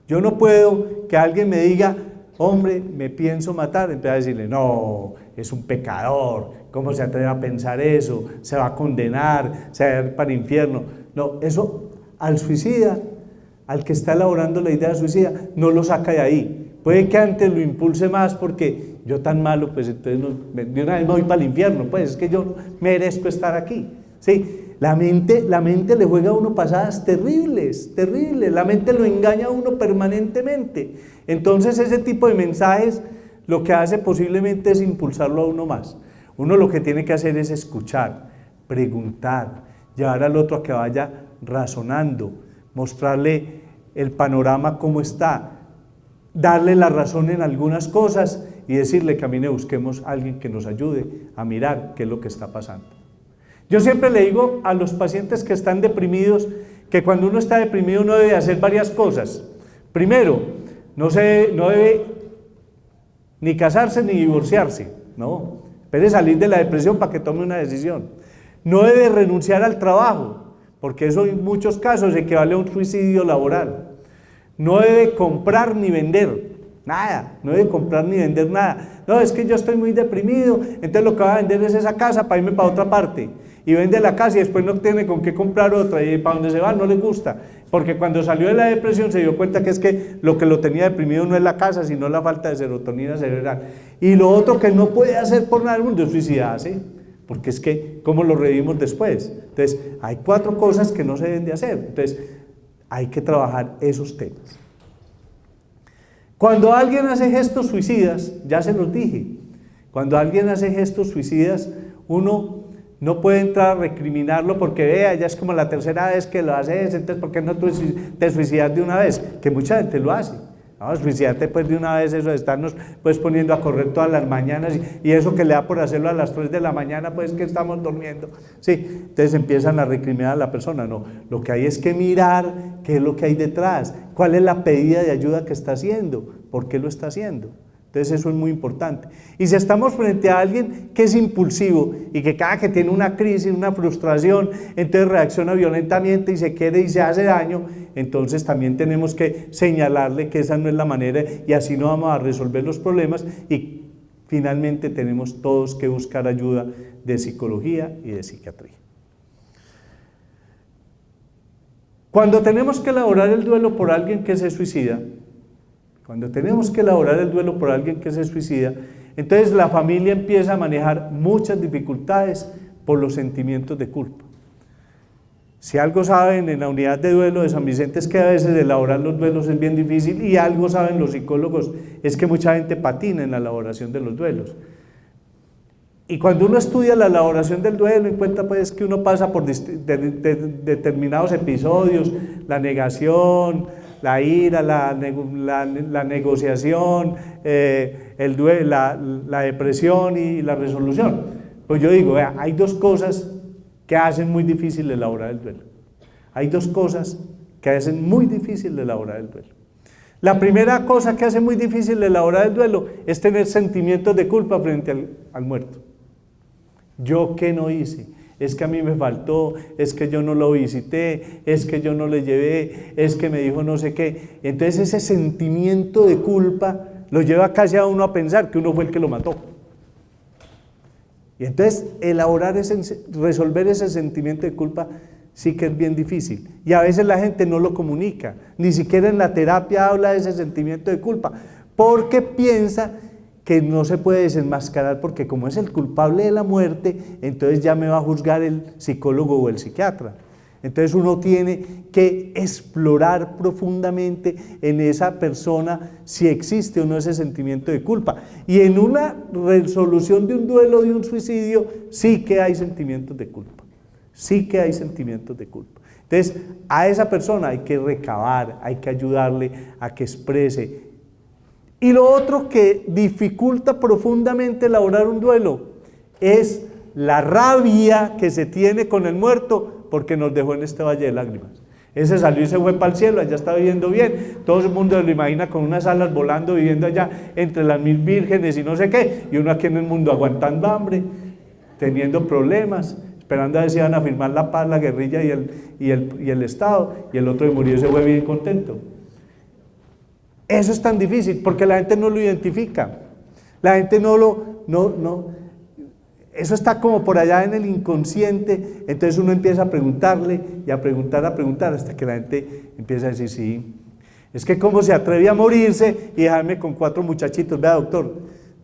Speaker 1: Yo no puedo que alguien me diga, hombre, me pienso matar, empezar a decirle, no, es un pecador, ¿cómo se atreve a pensar eso? Se va a condenar, se va a ir para el infierno. No, eso al suicida, al que está elaborando la idea de suicida, no lo saca de ahí. Puede que antes lo impulse más porque yo tan malo, pues entonces de una vez me voy para el infierno, pues es que yo merezco estar aquí. ¿Sí? La mente le juega a uno pasadas terribles, terribles, la mente lo engaña a uno permanentemente. Entonces ese tipo de mensajes lo que hace posiblemente es impulsarlo a uno más. Uno lo que tiene que hacer es escuchar, preguntar, llevar al otro a que vaya razonando, mostrarle el panorama cómo está, darle la razón en algunas cosas y decirle, camine, busquemos a alguien que nos ayude a mirar qué es lo que está pasando. Yo siempre le digo a los pacientes que están deprimidos que cuando uno está deprimido uno debe hacer varias cosas. Primero, no debe ni casarse ni divorciarse, no, espere salir de la depresión para que tome una decisión. No debe renunciar al trabajo, porque eso en muchos casos equivale a un suicidio laboral. No debe comprar ni vender nada, no debe comprar ni vender nada. No, es que yo estoy muy deprimido, entonces lo que va a vender es esa casa para irme para otra parte. Y vende la casa y después no tiene con qué comprar otra, y para donde se va no le gusta. Porque cuando salió de la depresión se dio cuenta que es que lo que lo tenía deprimido no es la casa, sino la falta de serotonina cerebral. Y lo otro que no puede hacer por nada del mundo es suicidarse, porque es que, ¿cómo lo revivimos después? Entonces, hay 4 cosas que no se deben de hacer. Entonces, hay que trabajar esos temas. Cuando alguien hace gestos suicidas, ya se los dije, cuando alguien hace gestos suicidas, uno no puede entrar a recriminarlo porque vea, ya es como la tercera vez que lo haces, entonces ¿por qué no te suicidas de una vez? Que mucha gente lo hace. No, suicidarte pues de una vez, eso de estarnos pues poniendo a correr todas las mañanas y eso que le da por hacerlo a las 3 de la mañana pues que estamos durmiendo. Sí, entonces empiezan a recriminar a la persona. No, lo que hay es que mirar qué es lo que hay detrás, cuál es la pedida de ayuda que está haciendo, por qué lo está haciendo. Entonces eso es muy importante. Y si estamos frente a alguien que es impulsivo y que cada que tiene una crisis, una frustración, entonces reacciona violentamente y se quiere y se hace daño, entonces también tenemos que señalarle que esa no es la manera y así no vamos a resolver los problemas y finalmente tenemos todos que buscar ayuda de psicología y de psiquiatría. Cuando tenemos que elaborar el duelo por alguien que se suicida, entonces la familia empieza a manejar muchas dificultades por los sentimientos de culpa. Si algo saben en la unidad de duelo de San Vicente es que a veces elaborar los duelos es bien difícil y algo saben los psicólogos es que mucha gente patina en la elaboración de los duelos. Y cuando uno estudia la elaboración del duelo, encuentra pues que uno pasa por determinados episodios, la negación, la ira, la negociación, el duelo, la depresión y la resolución. Pues yo digo, vea, hay dos cosas que hacen muy difícil elaborar el duelo. Hay dos cosas que hacen muy difícil elaborar el duelo. La primera cosa que hace muy difícil elaborar el duelo es tener sentimientos de culpa frente al muerto. ¿Yo qué no hice? Es que a mí me faltó, es que yo no lo visité, es que yo no le llevé, es que me dijo no sé qué. Entonces ese sentimiento de culpa lo lleva casi a uno a pensar que uno fue el que lo mató. Y entonces resolver ese sentimiento de culpa sí que es bien difícil. Y a veces la gente no lo comunica, ni siquiera en la terapia habla de ese sentimiento de culpa, porque piensa que no se puede desenmascarar porque como es el culpable de la muerte, entonces ya me va a juzgar el psicólogo o el psiquiatra. Entonces uno tiene que explorar profundamente en esa persona si existe o no ese sentimiento de culpa. Y en una resolución de un duelo, de un suicidio, sí que hay sentimientos de culpa. Sí que hay sentimientos de culpa. Entonces a esa persona hay que recabar, hay que ayudarle a que exprese. Y lo otro que dificulta profundamente elaborar un duelo es la rabia que se tiene con el muerto porque nos dejó en este valle de lágrimas. Ese salió y se fue para el cielo, allá está viviendo bien, todo el mundo lo imagina con unas alas volando, viviendo allá entre las 1000 vírgenes y no sé qué, y uno aquí en el mundo aguantando hambre, teniendo problemas, esperando a ver si van a firmar la paz, la guerrilla y el Estado, y el otro que murió se fue bien contento. Eso es tan difícil porque la gente no lo identifica, la gente eso está como por allá en el inconsciente, entonces uno empieza a preguntarle y a preguntar hasta que la gente empieza a decir, sí, es que cómo se atreve a morirse y dejarme con 4 muchachitos, vea doctor,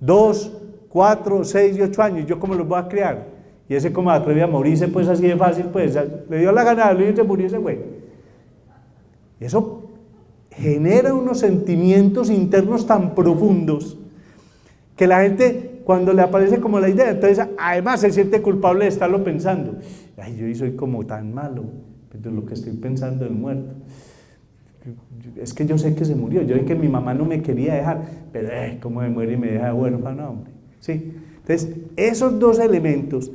Speaker 1: 2, 4, 6 y 8 años, ¿yo cómo los voy a criar? Y ese cómo se atreve a morirse pues así de fácil, pues le dio la gana de se murió ese güey. Eso genera unos sentimientos internos tan profundos que la gente cuando le aparece como la idea, entonces además se siente culpable de estarlo pensando. Ay, yo soy como tan malo, pero lo que estoy pensando del muerto. Es que yo sé que se murió, yo sé que mi mamá no me quería dejar, pero cómo me muere y me deja huérfano, hombre. ¿Sí? Entonces, esos dos elementos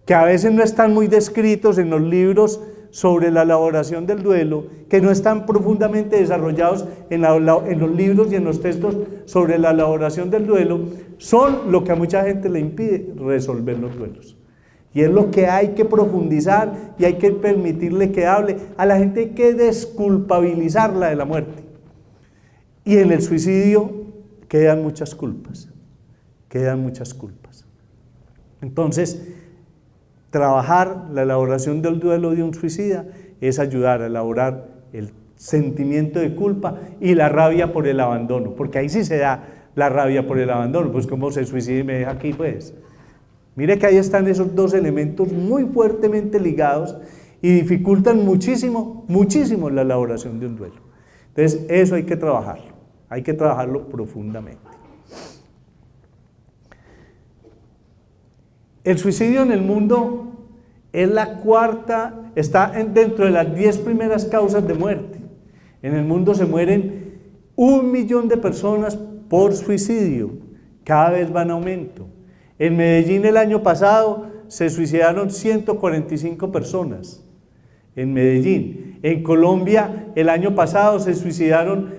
Speaker 1: que a veces no están muy descritos en los libros sobre la elaboración del duelo, que no están profundamente desarrollados en los libros y en los textos sobre la elaboración del duelo, son lo que a mucha gente le impide resolver los duelos. Y es lo que hay que profundizar y hay que permitirle que hable. A la gente hay que desculpabilizarla de la muerte. Y en el suicidio quedan muchas culpas, Entonces, trabajar la elaboración del duelo de un suicida es ayudar a elaborar el sentimiento de culpa y la rabia por el abandono, porque ahí sí se da la rabia por el abandono, pues cómo se suicida y me deja aquí pues. Mire que ahí están esos dos elementos muy fuertemente ligados y dificultan muchísimo la elaboración de un duelo. Entonces eso hay que trabajarlo profundamente. El suicidio en el mundo es la cuarta, está dentro de las 10 primeras causas de muerte. En el mundo se mueren 1 millón de personas por suicidio, cada vez va en aumento. En Medellín el año pasado se suicidaron 145 personas, en Medellín. En Colombia el año pasado se suicidaron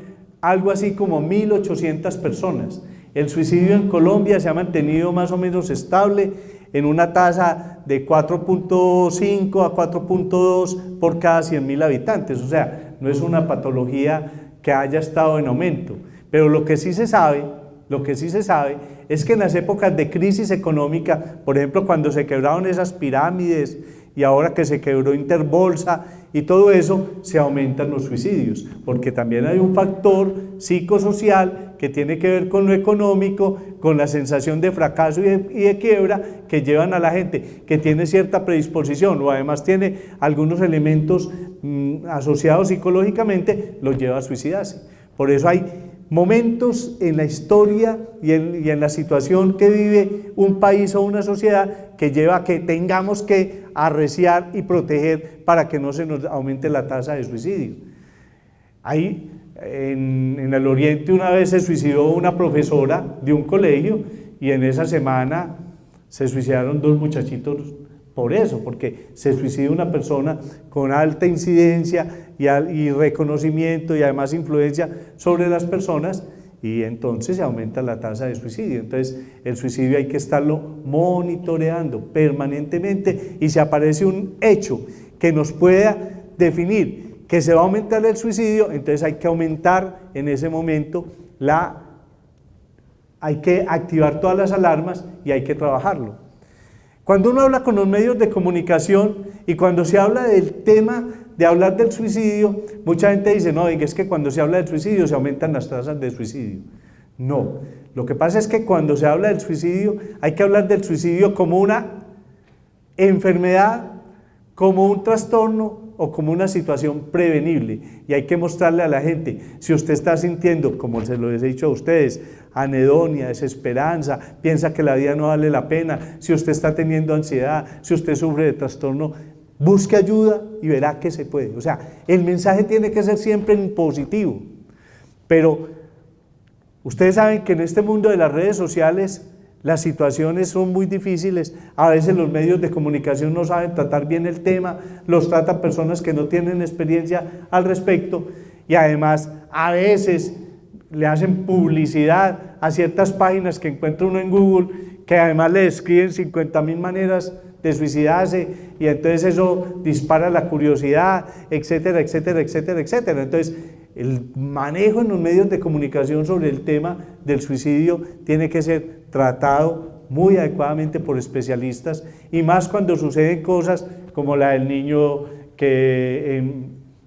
Speaker 1: algo así como 1.800 personas. El suicidio en Colombia se ha mantenido más o menos estable en una tasa de 4.5 a 4.2 por cada 100.000 habitantes, o sea, no es una patología que haya estado en aumento, pero lo que sí se sabe es que en las épocas de crisis económica, por ejemplo, cuando se quebraron esas pirámides y ahora que se quebró Interbolsa y todo eso, se aumentan los suicidios, porque también hay un factor psicosocial que tiene que ver con lo económico, con la sensación de fracaso y de quiebra que llevan a la gente que tiene cierta predisposición o además tiene algunos elementos asociados psicológicamente, los lleva a suicidarse. Por eso hay momentos en la historia y en la situación que vive un país o una sociedad que lleva a que tengamos que arreciar y proteger para que no se nos aumente la tasa de suicidio. Ahí en el Oriente una vez se suicidó una profesora de un colegio y en esa semana se suicidaron 2 muchachitos por eso, porque se suicida una persona con alta incidencia y reconocimiento y además influencia sobre las personas y entonces se aumenta la tasa de suicidio. Entonces el suicidio hay que estarlo monitoreando permanentemente y si aparece un hecho que nos pueda definir que se va a aumentar el suicidio, entonces hay que aumentar en ese momento hay que activar todas las alarmas y hay que trabajarlo. Cuando uno habla con los medios de comunicación y cuando se habla del tema de hablar del suicidio, mucha gente dice, no, es que cuando se habla del suicidio se aumentan las tasas de suicidio. No, lo que pasa es que cuando se habla del suicidio hay que hablar del suicidio como una enfermedad, como un trastorno o como una situación prevenible y hay que mostrarle a la gente, si usted está sintiendo, como se lo he dicho a ustedes, anedonia, desesperanza, piensa que la vida no vale la pena, si usted está teniendo ansiedad, si usted sufre de trastorno, busque ayuda y verá que se puede. O sea, el mensaje tiene que ser siempre en positivo, pero ustedes saben que en este mundo de las redes sociales las situaciones son muy difíciles, a veces los medios de comunicación no saben tratar bien el tema, los tratan personas que no tienen experiencia al respecto y además a veces le hacen publicidad a ciertas páginas que encuentra uno en Google que además le describen 50.000 maneras de suicidarse y entonces eso dispara la curiosidad, etcétera, etcétera, etcétera, etcétera. Entonces el manejo en los medios de comunicación sobre el tema del suicidio tiene que ser tratado muy adecuadamente por especialistas y más cuando suceden cosas como la del niño que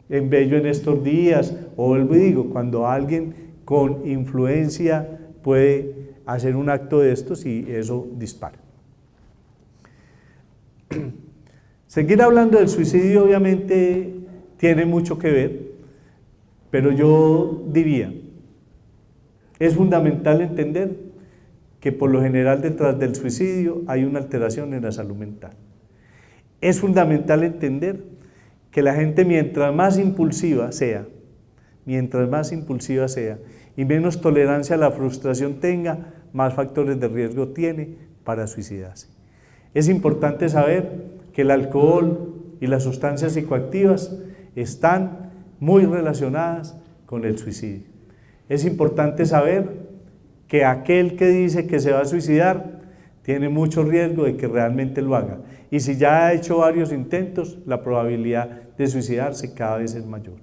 Speaker 1: en Bello en estos días, o vuelvo y digo, cuando alguien con influencia puede hacer un acto de estos y eso dispara. Seguir hablando del suicidio obviamente tiene mucho que ver, pero yo diría, es fundamental entender que por lo general detrás del suicidio hay una alteración en la salud mental. Es fundamental entender que la gente mientras más impulsiva sea y menos tolerancia a la frustración tenga, más factores de riesgo tiene para suicidarse. Es importante saber que el alcohol y las sustancias psicoactivas están muy relacionadas con el suicidio. Es importante saber que aquel que dice que se va a suicidar tiene mucho riesgo de que realmente lo haga. Y si ya ha hecho varios intentos, la probabilidad de suicidarse cada vez es mayor.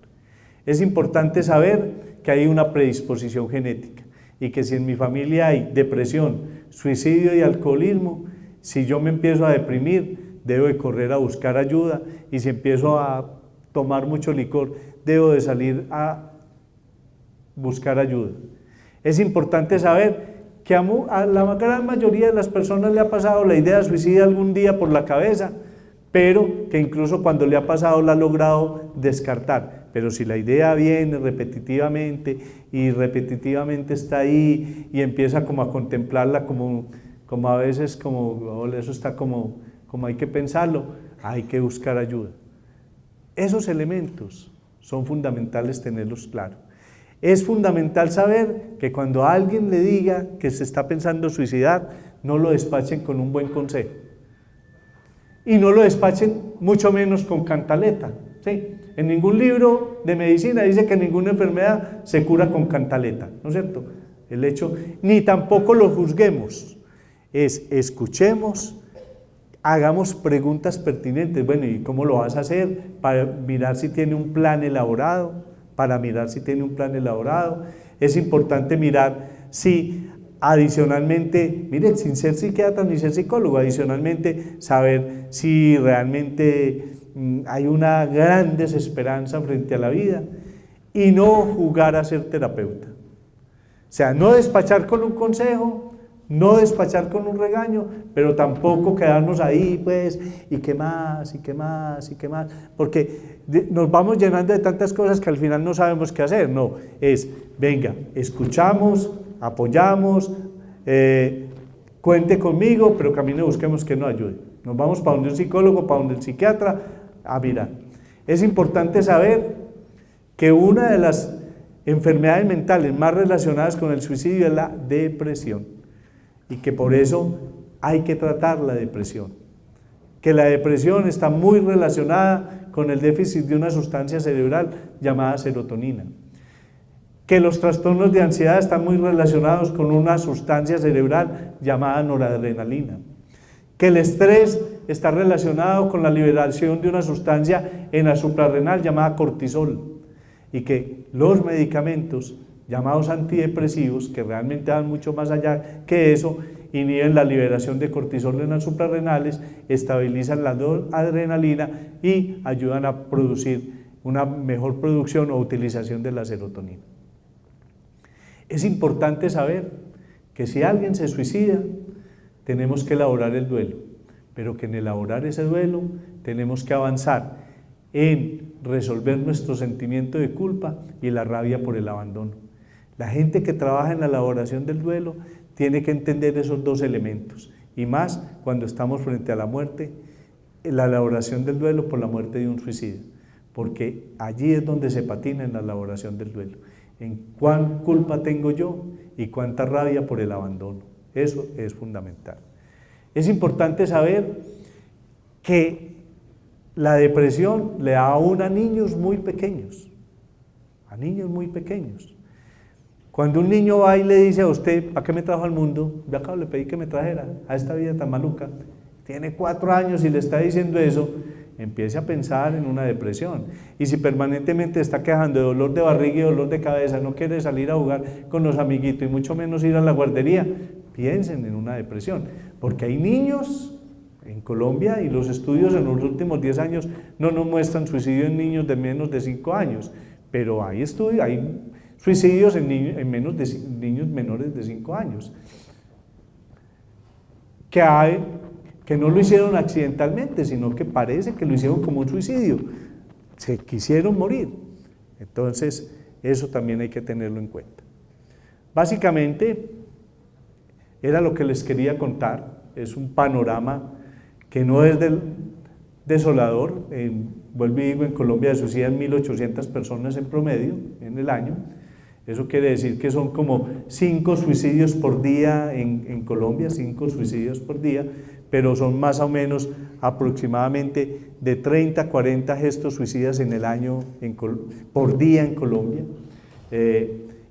Speaker 1: Es importante saber que hay una predisposición genética y que si en mi familia hay depresión, suicidio y alcoholismo, si yo me empiezo a deprimir, debo de correr a buscar ayuda y si empiezo a tomar mucho licor, debo de salir a buscar ayuda. Es importante saber que a la gran mayoría de las personas le ha pasado la idea de suicidio algún día por la cabeza, pero que incluso cuando le ha pasado la ha logrado descartar. Pero si la idea viene repetitivamente y repetitivamente está ahí y empieza como a contemplarla como a veces como eso está como hay que pensarlo, hay que buscar ayuda. Esos elementos son fundamentales tenerlos claros. Es fundamental saber que cuando alguien le diga que se está pensando suicidar, no lo despachen con un buen consejo. Y no lo despachen mucho menos con cantaleta. ¿Sí? En ningún libro de medicina dice que ninguna enfermedad se cura con cantaleta, ¿no es cierto? el hecho, ni tampoco lo juzguemos, es escuchemos, hagamos preguntas pertinentes. Bueno, ¿y cómo lo vas a hacer? Para mirar si tiene un plan elaborado, Es importante mirar si adicionalmente, miren, sin ser psiquiatra ni ser psicólogo, adicionalmente saber si realmente hay una gran desesperanza frente a la vida y no jugar a ser terapeuta. O sea, no despachar con un consejo, no despachar con un regaño, pero tampoco quedarnos ahí, pues, y qué más, porque nos vamos llenando de tantas cosas que al final no sabemos qué hacer. No, es, venga, escuchamos, apoyamos, cuente conmigo, pero camine, busquemos que nos ayude. Nos vamos para donde un psicólogo, para donde el psiquiatra, a mirar. Es importante saber que una de las enfermedades mentales más relacionadas con el suicidio es la depresión y que por eso hay que tratar la depresión, que la depresión está muy relacionada con el déficit de una sustancia cerebral llamada serotonina, que los trastornos de ansiedad están muy relacionados con una sustancia cerebral llamada noradrenalina, que el estrés está relacionado con la liberación de una sustancia en la suprarrenal llamada cortisol, y que los medicamentos llamados antidepresivos, que realmente van mucho más allá que eso, inhiben la liberación de cortisol en las suprarrenales, estabilizan la adrenalina y ayudan a producir una mejor producción o utilización de la serotonina. Es importante saber que si alguien se suicida, tenemos que elaborar el duelo, pero que en elaborar ese duelo tenemos que avanzar en resolver nuestro sentimiento de culpa y la rabia por el abandono. La gente que trabaja en la elaboración del duelo tiene que entender esos dos elementos, y más cuando estamos frente a la muerte, la elaboración del duelo por la muerte de un suicida, porque allí es donde se patina en la elaboración del duelo, en cuán culpa tengo yo y cuánta rabia por el abandono. Eso es fundamental. Es importante saber que la depresión le da aún a niños muy pequeños, Cuando un niño va y le dice a usted, ¿para qué me trajo al mundo? Yo acabo le pedí que me trajera a esta vida tan maluca. Tiene 4 años y le está diciendo eso, empiece a pensar en una depresión. Y si permanentemente está quejando de dolor de barriga y dolor de cabeza, no quiere salir a jugar con los amiguitos y mucho menos ir a la guardería, piensen en una depresión. Porque hay niños en Colombia, y los estudios en los últimos 10 años no nos muestran suicidio en niños de menos de 5 años, pero hay estudios, hay suicidios en niños menores de 5 años, que no lo hicieron accidentalmente, sino que parece que lo hicieron como un suicidio, se quisieron morir. Entonces, eso también hay que tenerlo en cuenta. Básicamente, era lo que les quería contar, es un panorama que no es desolador. Vuelvo y digo, en Colombia se suicidan 1.800 personas en promedio en el año. Eso quiere decir que son como 5 suicidios por día en Colombia, 5 suicidios por día, pero son más o menos aproximadamente de 30 a 40 gestos suicidas en el año por día en Colombia,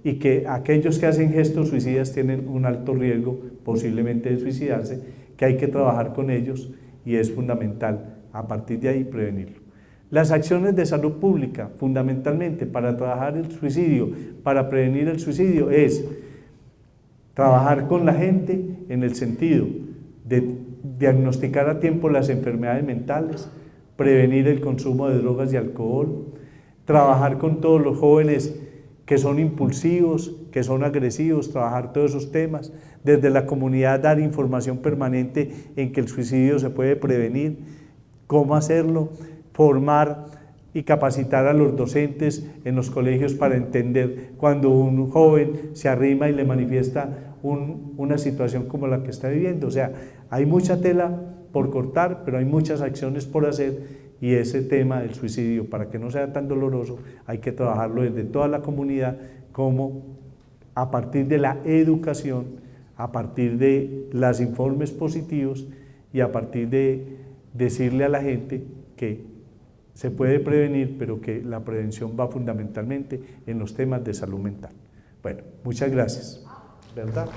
Speaker 1: y que aquellos que hacen gestos suicidas tienen un alto riesgo posiblemente de suicidarse, que hay que trabajar con ellos y es fundamental a partir de ahí prevenirlo. Las acciones de salud pública, fundamentalmente para trabajar el suicidio, para prevenir el suicidio, es trabajar con la gente en el sentido de diagnosticar a tiempo las enfermedades mentales, prevenir el consumo de drogas y alcohol, trabajar con todos los jóvenes que son impulsivos, que son agresivos, trabajar todos esos temas, desde la comunidad dar información permanente en que el suicidio se puede prevenir, cómo hacerlo, formar y capacitar a los docentes en los colegios para entender cuando un joven se arrima y le manifiesta una situación como la que está viviendo. O sea, hay mucha tela por cortar, pero hay muchas acciones por hacer, y ese tema del suicidio, para que no sea tan doloroso, hay que trabajarlo desde toda la comunidad, como a partir de la educación, a partir de los informes positivos y a partir de decirle a la gente que se puede prevenir, pero que la prevención va fundamentalmente en los temas de salud mental. Bueno, muchas gracias. ¿verdad?